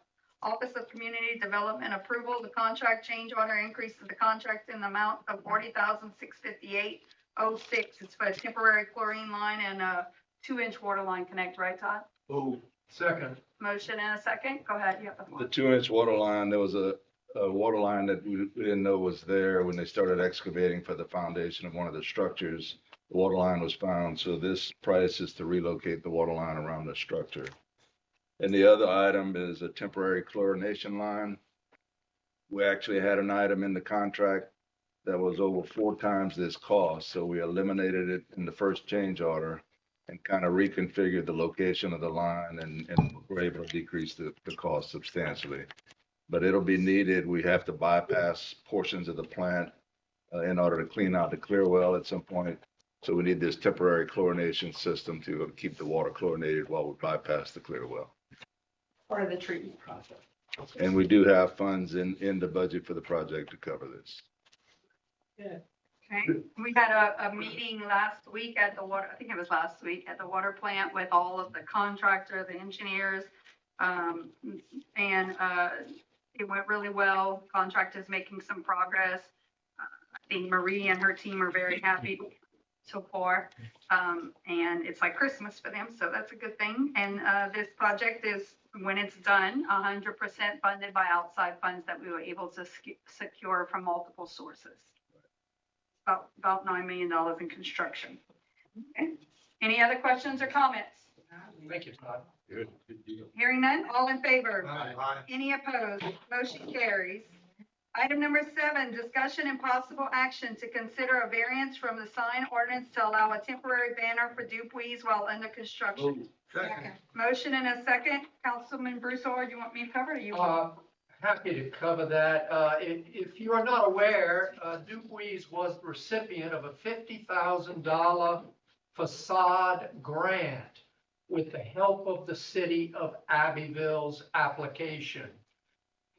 Office of Community Development approval. The contract change order increases the contract in the amount of $40,658.06. It's for a temporary chlorine line and a 2-inch water line connect, right, Todd? Oh, second. Motion and a second. Go ahead. You have the floor. The 2-inch water line, there was a water line that we didn't know was there when they started excavating for the foundation of one of the structures. The water line was found, so this price is to relocate the water line around the structure. And the other item is a temporary chlorination line. We actually had an item in the contract that was over 4 times this cost, so we eliminated it in the first change order and kind of reconfigured the location of the line and were able to decrease the cost substantially. But it'll be needed. We have to bypass portions of the plant in order to clean out the clear well at some point. So we need this temporary chlorination system to keep the water chlorinated while we bypass the clear well. For the treatment process. And we do have funds in the budget for the project to cover this. Good. Okay. We had a meeting last week at the water, I think it was last week, at the water plant with all of the contractor, the engineers, and it went really well. Contractor's making some progress. I think Marie and her team are very happy so far. And it's like Christmas for them, so that's a good thing. And this project is, when it's done, 100% funded by outside funds that we were able to secure from multiple sources. About $9 million in construction. Okay. Any other questions or comments? Thank you, Todd. Good deal. Hearing none, all in favor? Aye. Any opposed? Motion carries. Item number 7, discussion and possible action to consider a variance from the sign ordinance to allow a temporary banner for Dupuis while under construction. Second. Motion and a second. Councilman Bruce Orr, do you want me to cover it or you? Happy to cover that. If you are not aware, Dupuis was the recipient of a $50,000 facade grant with the help of the city of Abbeville's application.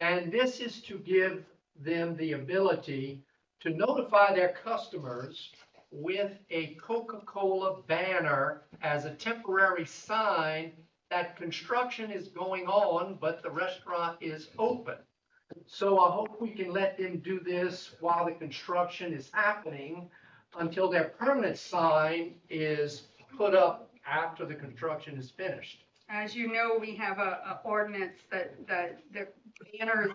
And this is to give them the ability to notify their customers with a Coca-Cola banner as a temporary sign that construction is going on, but the restaurant is open. So I hope we can let them do this while the construction is happening until their permanent sign is put up after the construction is finished. As you know, we have a ordinance that the banners,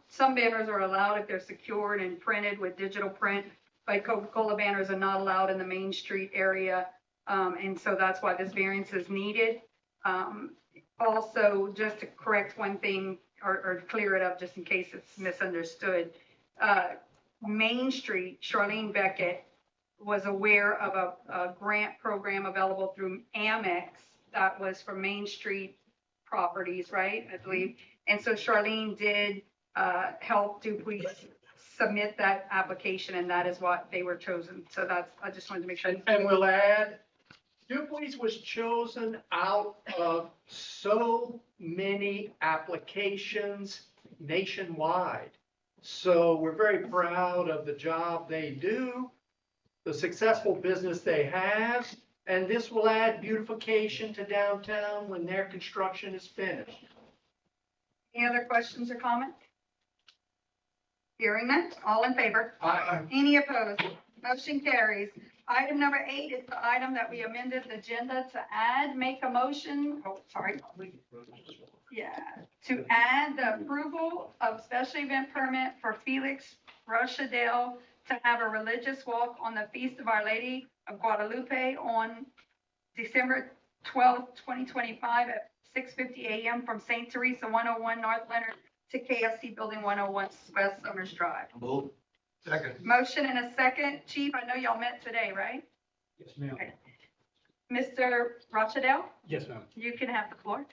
some banners are allowed if they're secured and printed with digital print, but Coca-Cola banners are not allowed in the Main Street area. And so that's why this variance is needed. Also, just to correct one thing or clear it up just in case it's misunderstood. Main Street, Charlene Beckett was aware of a grant program available through Amex that was for Main Street properties, right? I believe. And so Charlene did help Dupuis submit that application, and that is what they were chosen. So that's, I just wanted to make sure. And we'll add, Dupuis was chosen out of so many applications nationwide. So we're very proud of the job they do, the successful business they have, and this will add beautification to downtown when their construction is finished. Any other questions or comments? Hearing none, all in favor? Aye. Any opposed? Motion carries. Item number 8 is the item that we amended the agenda to add, make a motion, to add the approval of special event permit for Felix Rochadale to have a religious walk on the Feast of Our Lady of Guadalupe on December 12th, 2025 at 6:50 a.m. from St. Teresa 101 North Leonard to KFC Building 101 West Summers Drive. Move. Second. Motion and a second. Chief, I know y'all met today, right? Yes, ma'am. Okay. Mr. Rochadale, Yes, ma'am. you can have the floor.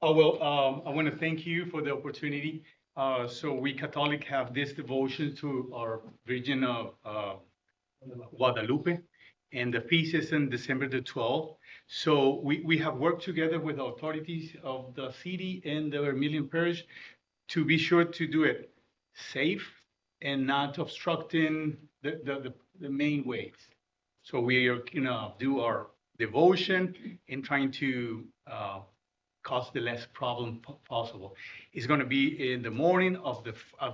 Oh, well, I want to thank you for the opportunity. So we Catholic have this devotion to our Virgin of Guadalupe, and the feast is on December the 12th. So we have worked together with the authorities of the city and the Vermilion Parish to be sure to do it safe and not obstructing the main ways. So we are gonna do our devotion and trying to cause the less problem possible. It's gonna be in the morning of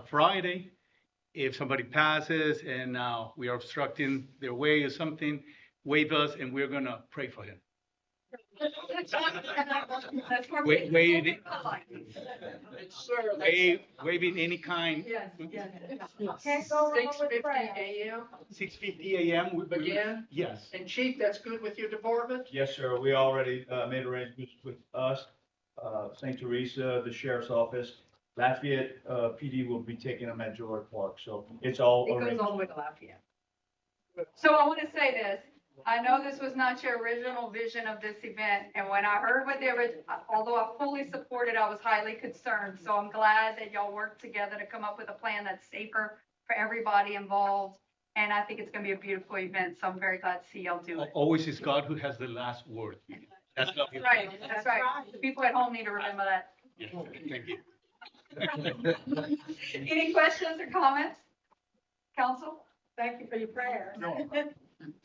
Friday. If somebody passes and we are obstructing their way or something, wave us and we're gonna pray for him. Waving any kind. Yes, yes. 6:50 a.m. 6:50 a.m. we Begin? Yes. And Chief, that's good with your department? Yes, sir. We already made arrangements with us, St. Teresa, the sheriff's office. Lafayette PD will be taking them at George Park, so it's all It goes arranged. all the way to Lafayette. So I want to say this. I know this was not your original vision of this event, and when I heard what although I fully support it, I was highly concerned. So I'm glad that y'all worked together to come up with a plan that's safer for everybody involved. And I think it's going to be a beautiful event, so I'm very glad to see y'all do it. Always is God who has the last word. That's right. That's right. The people at home need to remember that. Yes, thank you. Any questions or comments? Council? Thank you for your prayers. No.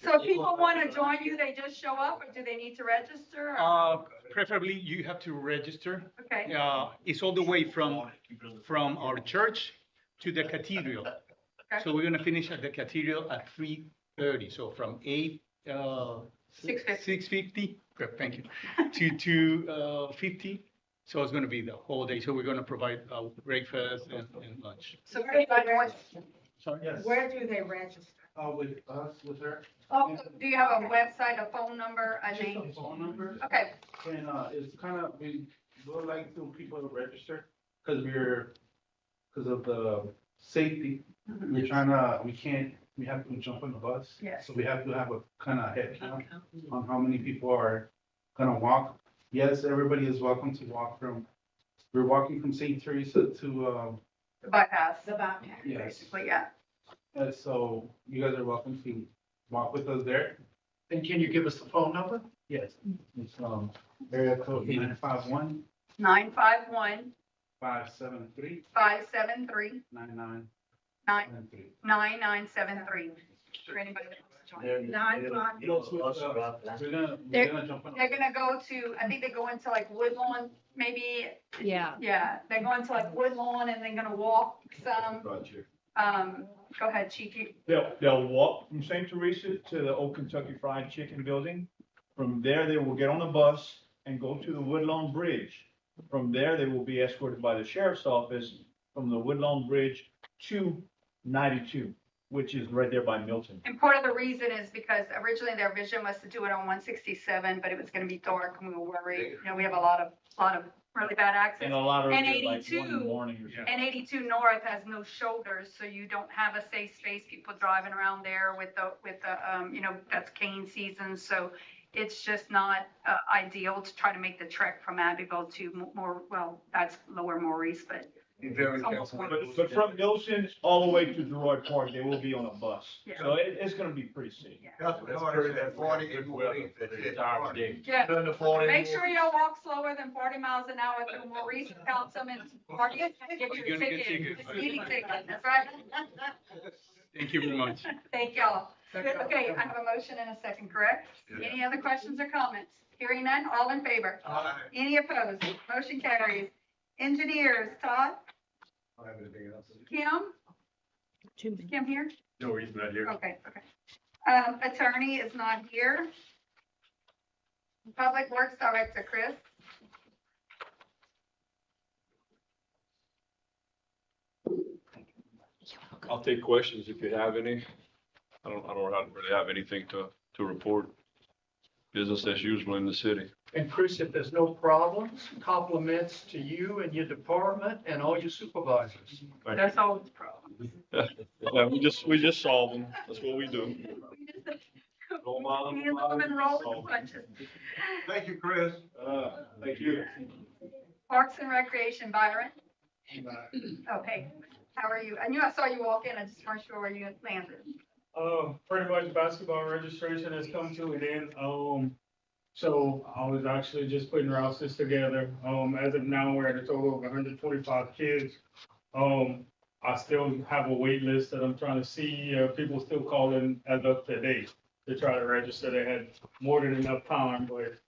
So if people want to join you, they just show up, or do they need to register? or- Preferably you have to register. Okay. It's all the way from our church to the cathedral. Okay. So we're gonna finish at the cathedral at 3:30. So from 6:50. 6:50, thank you, to 50. So it's gonna be the whole day. So we're gonna provide breakfast and lunch. So if anybody wants, Sorry? Yes. Where do they register? With us, with her. do you have a website, a phone number, a Just a name? phone number, Okay, and it's kind of, we would like to people to register, because we're because of the safety. We're trying to, we have to jump on the bus. Yes. So we have to have a kind of head count on how many people are gonna walk. Yes, everybody is welcome to walk we're walking from St. Teresa to, The bypass, The bypass. yes. basically, yeah. So you guys are welcome to walk with us there. And can you give us the phone number? Yes. It's, area code 951 951 573 573 9973. 9973. For anybody that wants to join. We're gonna jump on. They're gonna go to, I think they go into like Woodlawn, maybe. Yeah. Yeah, they're going to like Woodlawn and they're gonna walk some, go ahead, Chief. They'll walk from St. Teresa to the Old Kentucky Fried Chicken building. From there, they will get on a bus and go to the Woodlawn Bridge. From there, they will be escorted by the sheriff's office from the Woodlawn Bridge to 92, which is right there by Milton. And part of the reason is because originally their vision was to do it on 167, but it was gonna be dark and we were worried. You know, we have a lot of really bad accidents. And a lot of, And like 1 in 82 the morning or something. And 82 North has no shoulders, so you don't have a safe space, people driving around there with the, you know, that's cane season, so it's just not ideal to try to make the trek from Abbeville to more, well, that's Lower Maurice, but Very it's almost careful. one. But from Milton all the way to Gerard Park, they will be on a bus. Yeah. So it's gonna be pretty safe. That's what Florida said, 40 and Maurice, that's it. Yeah. None to 40. Make sure you don't walk slower than 40 miles an hour through Maurice and Councilman Park. Give you a ticket, speeding ticket, that's right. Thank you very much. Thank y'all. Okay, I have a motion and a second, correct? Any other questions or comments? Hearing none, all in favor? Aye. Any opposed? Motion carries. Engineers, Todd? I don't have anything else. Kim? Is Kim here? No, he's not here. Okay. Attorney is not here. Public Works Director, Chris? I'll take questions if you have any. I don't really have anything to report. Business as usual in the city. And Chris, if there's no problems, compliments to you and your department and all your supervisors. There's always problems. Yeah, we just solve them. That's what we do. Handle them and roll with the punches. Thank you, Chris. Thank you. Parks and Recreation, Byron? Okay, how are you? I knew I saw you walk in, I just weren't sure where you landed. Pretty much basketball registration has come to an end. So I was actually just putting rosters together. As of now, we're at a total of 125 kids. I still have a wait list that I'm trying to see. People still calling as of today to try to register. They had more than enough time, but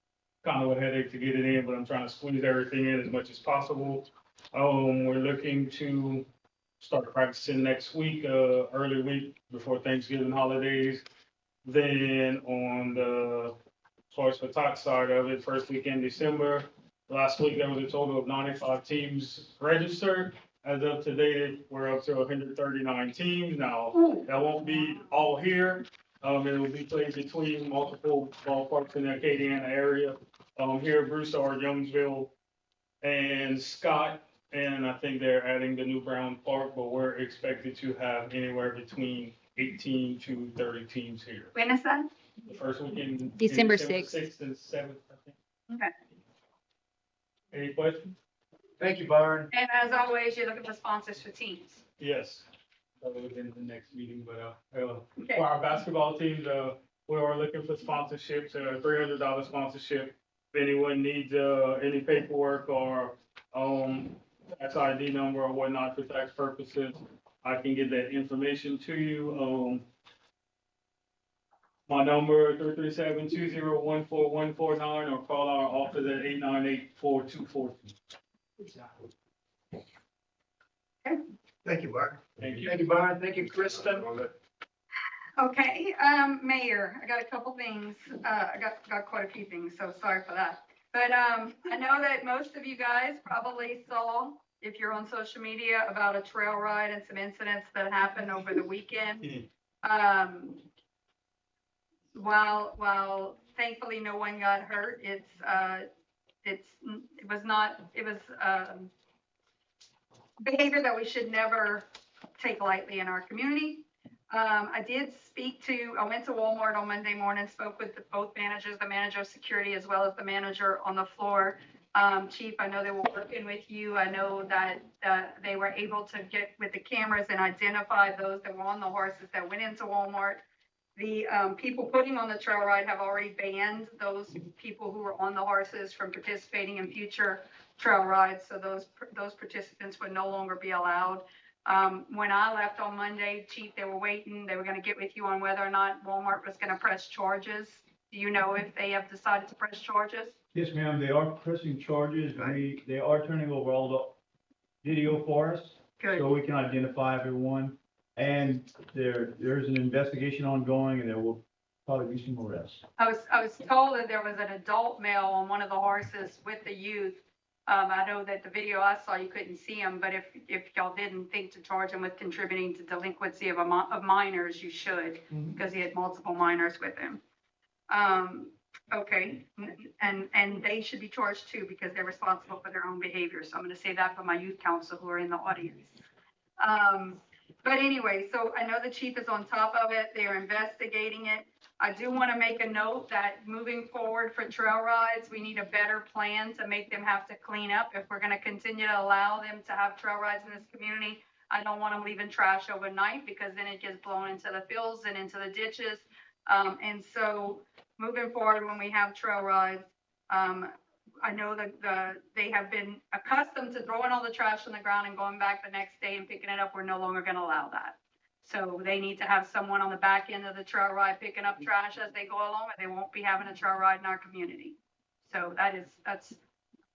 kind of a headache to get it in, but I'm trying to squeeze everything in as much as possible. We're looking to start practicing next week, early week before Thanksgiving holidays. Then on the, as far as the top side of it, first week in December, last week there was a total of 95 teams registered. As of today, we're up to 139 teams. Now, that won't be all here. It will be played between multiple ballparks in the Acadiana area. Here, Broussard, Youngsville, and Scott. And I think they're adding the new Brown Park, but we're expected to have anywhere between 18 to 30 teams here. When is that? The first weekend. in December 6th and 7th, I think. Okay. Any questions? Thank you, Byron. And as always, you're looking for sponsors for teams. Yes. That will be in the next meeting, but, Okay. for our basketball teams, we are looking for sponsorships, $300 sponsorship. If anyone needs, any paperwork or, tax ID number or whatnot for tax purposes, I can get that information to you. My number 337-201-4149 or call our office at 898-4242. Thank you, Mark. Thank you. Thank you, Byron. Thank you, Kristen. Okay, Mayor, I got a couple things. I got quite a few things, so sorry for that. But I know that most of you guys probably saw, if you're on social media, about a trail ride and some incidents that happened over the weekend. While thankfully no one got hurt, it was behavior that we should never take lightly in our community. I went to Walmart on Monday morning, spoke with both managers, the manager of security as well as the manager on the floor. Chief, I know they were working with you. I know that they were able to get with the cameras and identify those that were on the horses that went into Walmart. The people putting on the trail ride have already banned those people who were on the horses from participating in future trail rides. So those participants would no longer be allowed. When I left on Monday, Chief, they were waiting. They were going to get with you on whether or not Walmart was going to press charges. Do you know if they have decided to press charges? Yes, ma'am, they are pressing charges. They are turning over all the video for us. Good. So we can identify everyone. And there's an investigation ongoing, and there will probably be some arrests. I was told that there was an adult male on one of the horses with the youth. I know that the video I saw, you couldn't see him, but if y'all didn't think to charge him with contributing to delinquency of minors, you should, because he had multiple minors with him. Okay, and they should be charged too, because they're responsible for their own behavior. So I'm going to say that for my youth council who are in the audience. But anyway, so I know the chief is on top of it. They are investigating it. I do want to make a note that moving forward for trail rides, we need a better plan to make them have to clean up. If we're going to continue to allow them to have trail rides in this community, I don't want them leaving trash overnight, because then it gets blown into the fields and into the ditches. And so moving forward, when we have trail rides, I know that they have been accustomed to throwing all the trash on the ground and going back the next day and picking it up. We're no longer going to allow that. So they need to have someone on the back end of the trail ride picking up trash as they go along, or they won't be having a trail ride in our community. So that's, of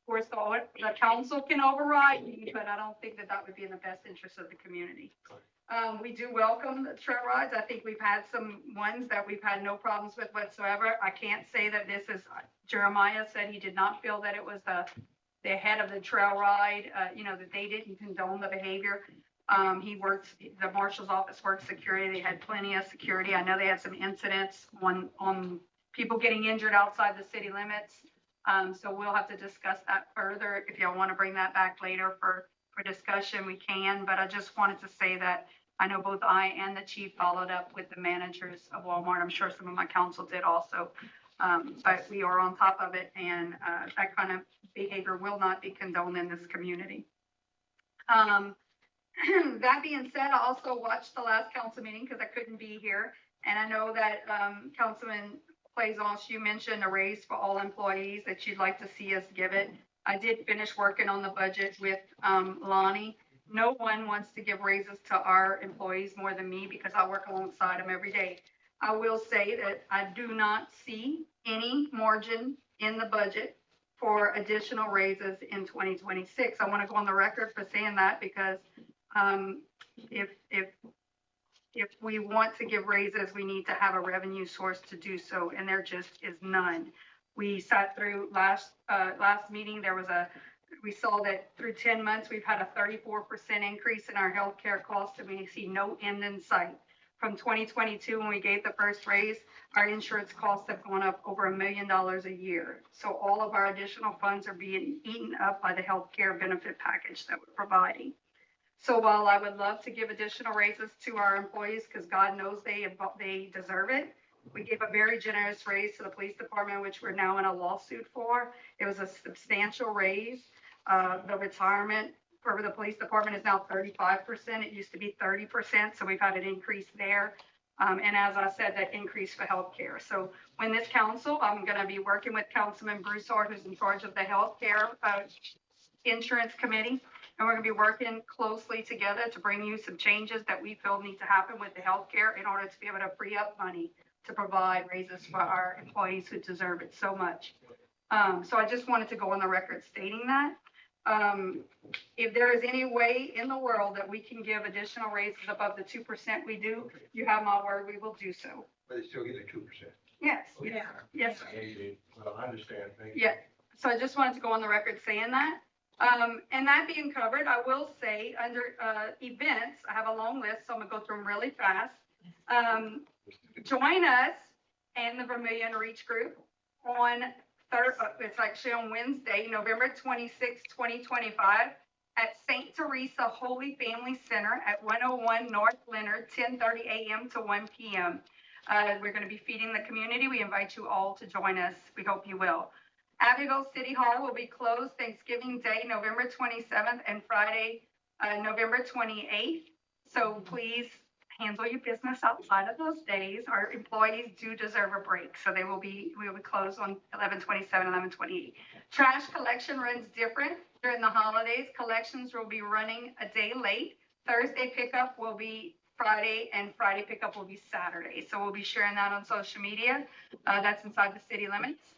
course, the council can override me, but I don't think that would be in the best interest of the community. We do welcome the trail rides. I think we've had some ones that we've had no problems with whatsoever. I can't say that this is, Jeremiah said he did not feel that it was the head of the trail ride, that they didn't condone the behavior. The marshal's office works security. They had plenty of security. I know they had some incidents on people getting injured outside the city limits. So we'll have to discuss that further. If y'all want to bring that back later for discussion, we can. But I just wanted to say that I know both I and the chief followed up with the managers of Walmart. I'm sure some of my council did also. But we are on top of it, and that kind of behavior will not be condoned in this community. That being said, I also watched the last council meeting because I couldn't be here. And I know that Councilman Plaisance, you mentioned a raise for all employees that you'd like to see us give it. I did finish working on the budget with Lonnie. No one wants to give raises to our employees more than me, because I work alongside them every day. I will say that I do not see any margin in the budget for additional raises in 2026. I want to go on the record for saying that, because if we want to give raises, we need to have a revenue source to do so, and there just is none. We sat through last meeting. We saw that through 10 months, we've had a 34% increase in our healthcare costs, and we see no end in sight. From 2022, when we gave the first raise, our insurance costs have gone up over $1 million a year. So all of our additional funds are being eaten up by the healthcare benefit package that we're providing. So while I would love to give additional raises to our employees, because God knows they deserve it, we gave a very generous raise to the police department, which we're now in a lawsuit for. It was a substantial raise. The retirement for the police department is now 35%. It used to be 30%, so we've had an increase there. And as I said, that increase for healthcare. So when this council, I'm going to be working with Councilman Broussard, who's in charge of the healthcare insurance committee. And we're going to be working closely together to bring you some changes that we feel need to happen with the healthcare in order to be able to free up money to provide raises for our employees who deserve it so much. So I just wanted to go on the record stating that. If there is any way in the world that we can give additional raises above the 2% we do, you have my word, we will do so. But they still get the 2%. Yes. Yeah. Yes, sir. Well, I understand. Thank you. Yeah. So I just wanted to go on the record saying that. And that being covered, I will say under events, I have a long list, so I'm going to go through them really fast. Join us and the Vermilion Reach Group on it's actually on Wednesday, November 26, 2025. at St. Teresa Holy Family Center at 101 North Leonard, 10:30 a.m. to 1 p.m. We're going to be feeding the community. We invite you all to join us. We hope you will. Abbeville City Hall will be closed Thanksgiving Day, November 27th, and Friday, November 28th. So please handle your business outside of those days. Our employees do deserve a break, so we will be closed on 11/27, 11/28. Trash collection runs different during the holidays. Collections will be running a day late. Thursday pickup will be Friday, and Friday pickup will be Saturday. So we'll be sharing that on social media. That's inside the city limits.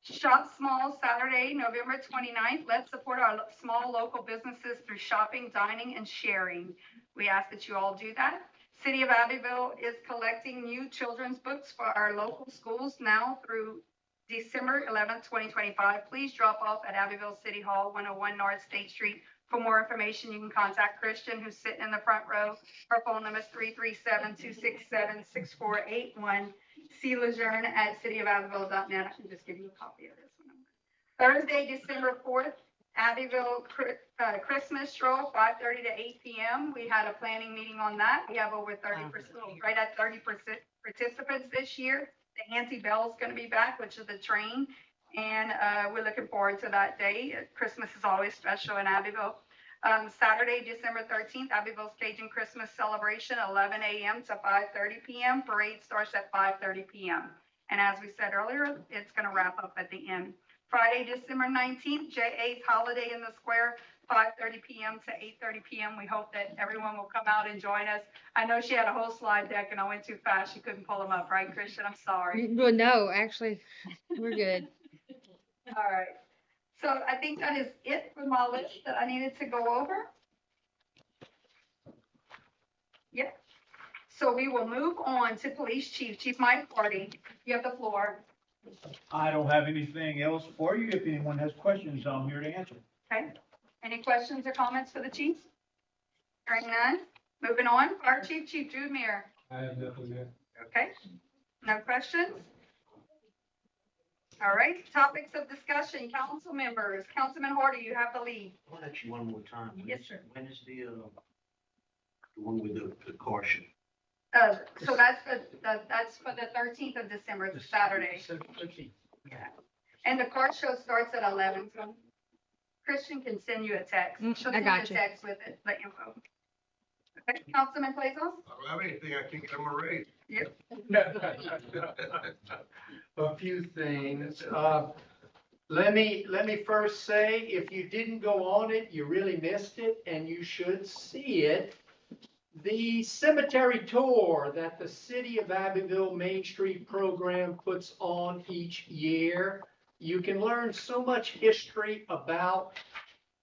Shop Small Saturday, November 29th. Let's support our small local businesses through shopping, dining, and sharing. We ask that you all do that. City of Abbeville is collecting new children's books for our local schools now through December 11th, 2025. Please drop off at Abbeville City Hall, 101 North State Street. For more information, you can contact Christian, who's sitting in the front row. Her phone number is 337-267-6481. See Lejeune at cityofabbeville.net. I can just give you a copy of this one. Thursday, December 4th, Abbeville Christmas stroll, 5:30 to 8 p.m. We had a planning meeting on that. We have over 30%, right at 30% participants this year. The Auntie Bell's going to be back, which is the train. And we're looking forward to that day. Christmas is always special in Abbeville. Saturday, December 13th, Abbeville's Cajun Christmas celebration, 11 a.m. to 5:30 p.m. Parade starts at 5:30 p.m. And as we said earlier, it's going to wrap up at the end. Friday, December 19th, JA's Holiday in the Square, 5:30 p.m. to 8:30 p.m. We hope that everyone will come out and join us. I know she had a whole slide deck and I went too fast. She couldn't pull them up, right, Christian? I'm sorry. Well, no, actually, we're good. All right. So I think that is it for my list that I needed to go over. Yep. So we will move on to Police Chief. Chief Mike Hardy, you have the floor. I don't have anything else for you. If anyone has questions, I'm here to answer. Okay. Any questions or comments for the chief? Hearing none. Moving on. Fire Chief, Chief Jude Meir. I have nothing there. Okay. No questions? All right. Topics of discussion. Council members. Councilman Hardy, you have the lead. I want to ask you one more time. Yes, sir. When is the one with the caution? So that's for the 13th of December, it's a Saturday. Yeah. And the car show starts at 11. So Christian can send you a text. She'll I send got you you. a text with it, the info. Okay, Councilman Plazo? I don't have anything, I can get them a raise. Yep. A few things. Let me first say, if you didn't go on it, you really missed it, and you should see it. The cemetery tour that the City of Abbeville Main Street program puts on each year, you can learn so much history about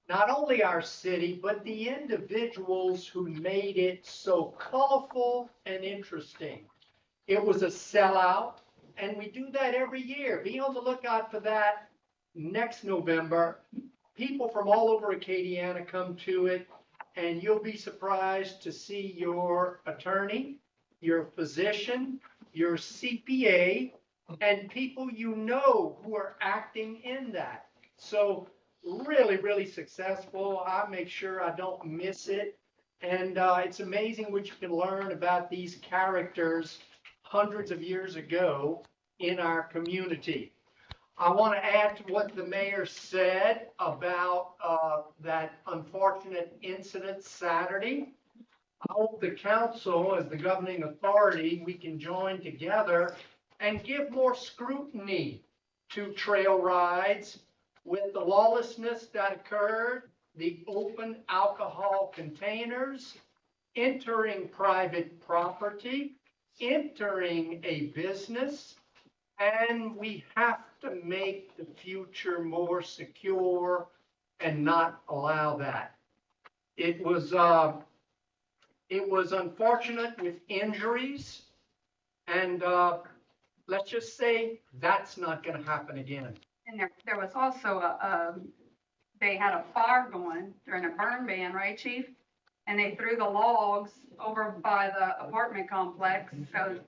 not only our city, but the individuals who made it so colorful and interesting. It was a sellout, and we do that every year. Be on the lookout for that next November. People from all over Acadiana come to it, and you'll be surprised to see your attorney, your physician, your CPA, and people you know who are acting in that. So really, really successful. I make sure I don't miss it. And it's amazing what you can learn about these characters hundreds of years ago in our community. I want to add to what the mayor said about that unfortunate incident Saturday. I hope the council, as the governing authority, we can join together and give more scrutiny to trail rides with the lawlessness that occurred, the open alcohol containers, entering private property, entering a business, and we have to make the future more secure and not allow that. It was unfortunate with injuries, and let's just say that's not going to happen again. And there was also they had a fire going during a burn ban, right, Chief? And they threw the logs over by the apartment complex. So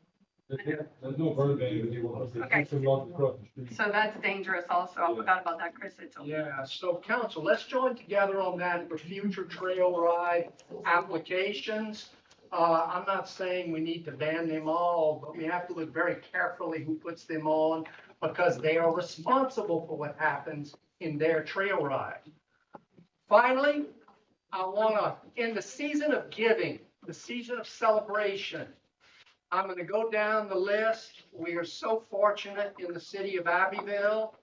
There's no burn. Okay. So that's dangerous also. I forgot about that, Chris. It's okay. Yeah, so council, let's join together on that for future trail ride applications. I'm not saying we need to ban them all, but we have to look very carefully who puts them on because they are responsible for what happens in their trail ride. Finally, I wanna, in the season of giving, the season of celebration, I'm gonna go down the list. We are so fortunate in the city of Abbeville.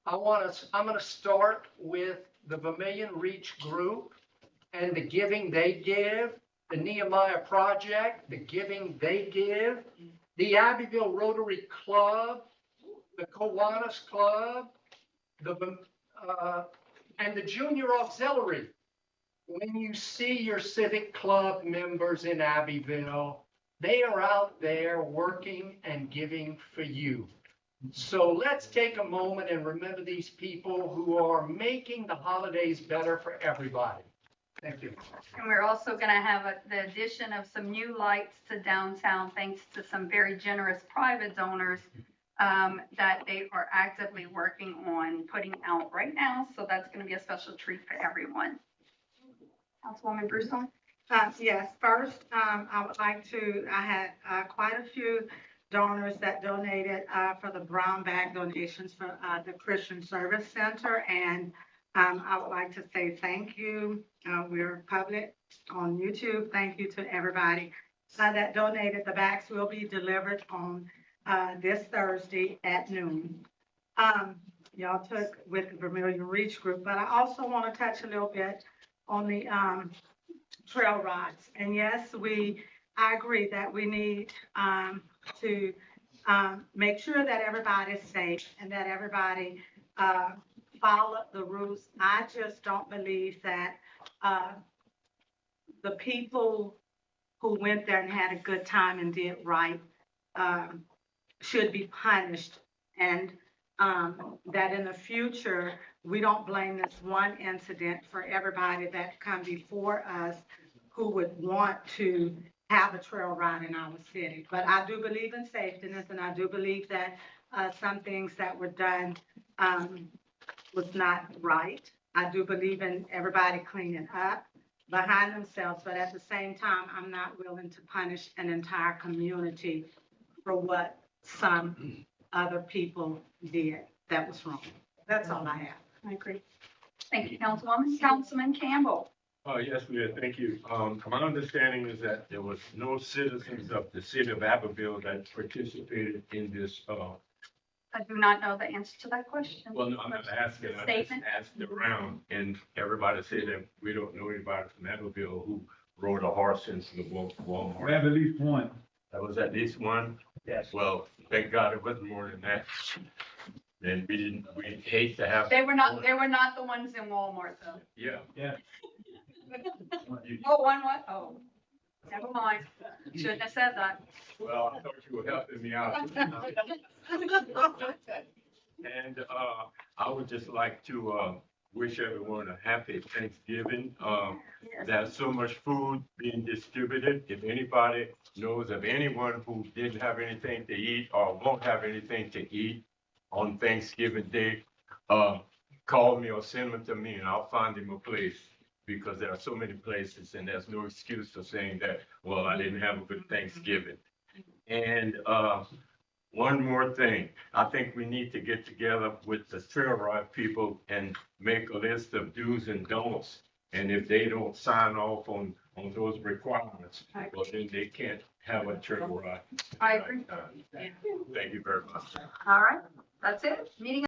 I'm gonna start with the Vermilion Reach Group and the giving they give, the Nehemiah Project, the giving they give, the Abbeville Rotary Club, the Kiwanis Club, and the Junior Auxiliary. When you see your civic club members in Abbeville, they are out there working and giving for you. So let's take a moment and remember these people who are making the holidays better for everybody. Thank you. And we're also going to have the addition of some new lights to downtown, thanks to some very generous private donors that they are actively working on putting out right now. So that's going to be a special treat for everyone. Councilwoman Broussard? Yes, first, I would like to, I had quite a few donors that donated for the brown bag donations for the Christian Service Center. And I would like to say thank you. We're public on YouTube. Thank you to everybody that donated. The bags will be delivered on this Thursday at noon. Y'all took with the Vermilion Reach Group, but I also want to touch a little bit on the trail rides. And yes, I agree that we need to make sure that everybody's safe and that everybody follow the rules. I just don't believe that the people who went there and had a good time and did right should be punished, and that in the future we don't blame this one incident for everybody that come before us who would want to have a trail ride in our city. But I do believe in safety, and I do believe that some things that were done was not right. I do believe in everybody cleaning up behind themselves, but at the same time, I'm not willing to punish an entire community for what some other people did that was wrong. That's all I have. I agree. Thank you, Councilwoman. Councilman Campbell? Yes, Mayor, thank you. My understanding is that there was no citizens of the city of Abbeville that participated in this, I do not know the answer to that question. well, no, I'm not asking, I just Statement. asked around, and everybody said that we don't know anybody from Abbeville who rode a horse into the Walmart. We have at least one. That was at least one? Yes. Well, thank God it wasn't more than that. And we hate to have. They were not the ones in Walmart though. Yeah. Yeah. Oh, one what? Oh, never mind. Shouldn't have said that. Well, I thought you were helping me out. And I would just like to wish everyone a happy Thanksgiving. There's so much food being distributed. If anybody knows of anyone who didn't have anything to eat or won't have anything to eat on Thanksgiving Day, call me or send them to me and I'll find them a place, because there are so many places and there's no excuse for saying that, well, I didn't have a good Thanksgiving. And one more thing, I think we need to get together with the trail ride people and make a list of do's and don'ts. And if they don't sign off on those requirements, well, then they can't have a trail ride. I agree. Thank you very much. All right, that's it. Meeting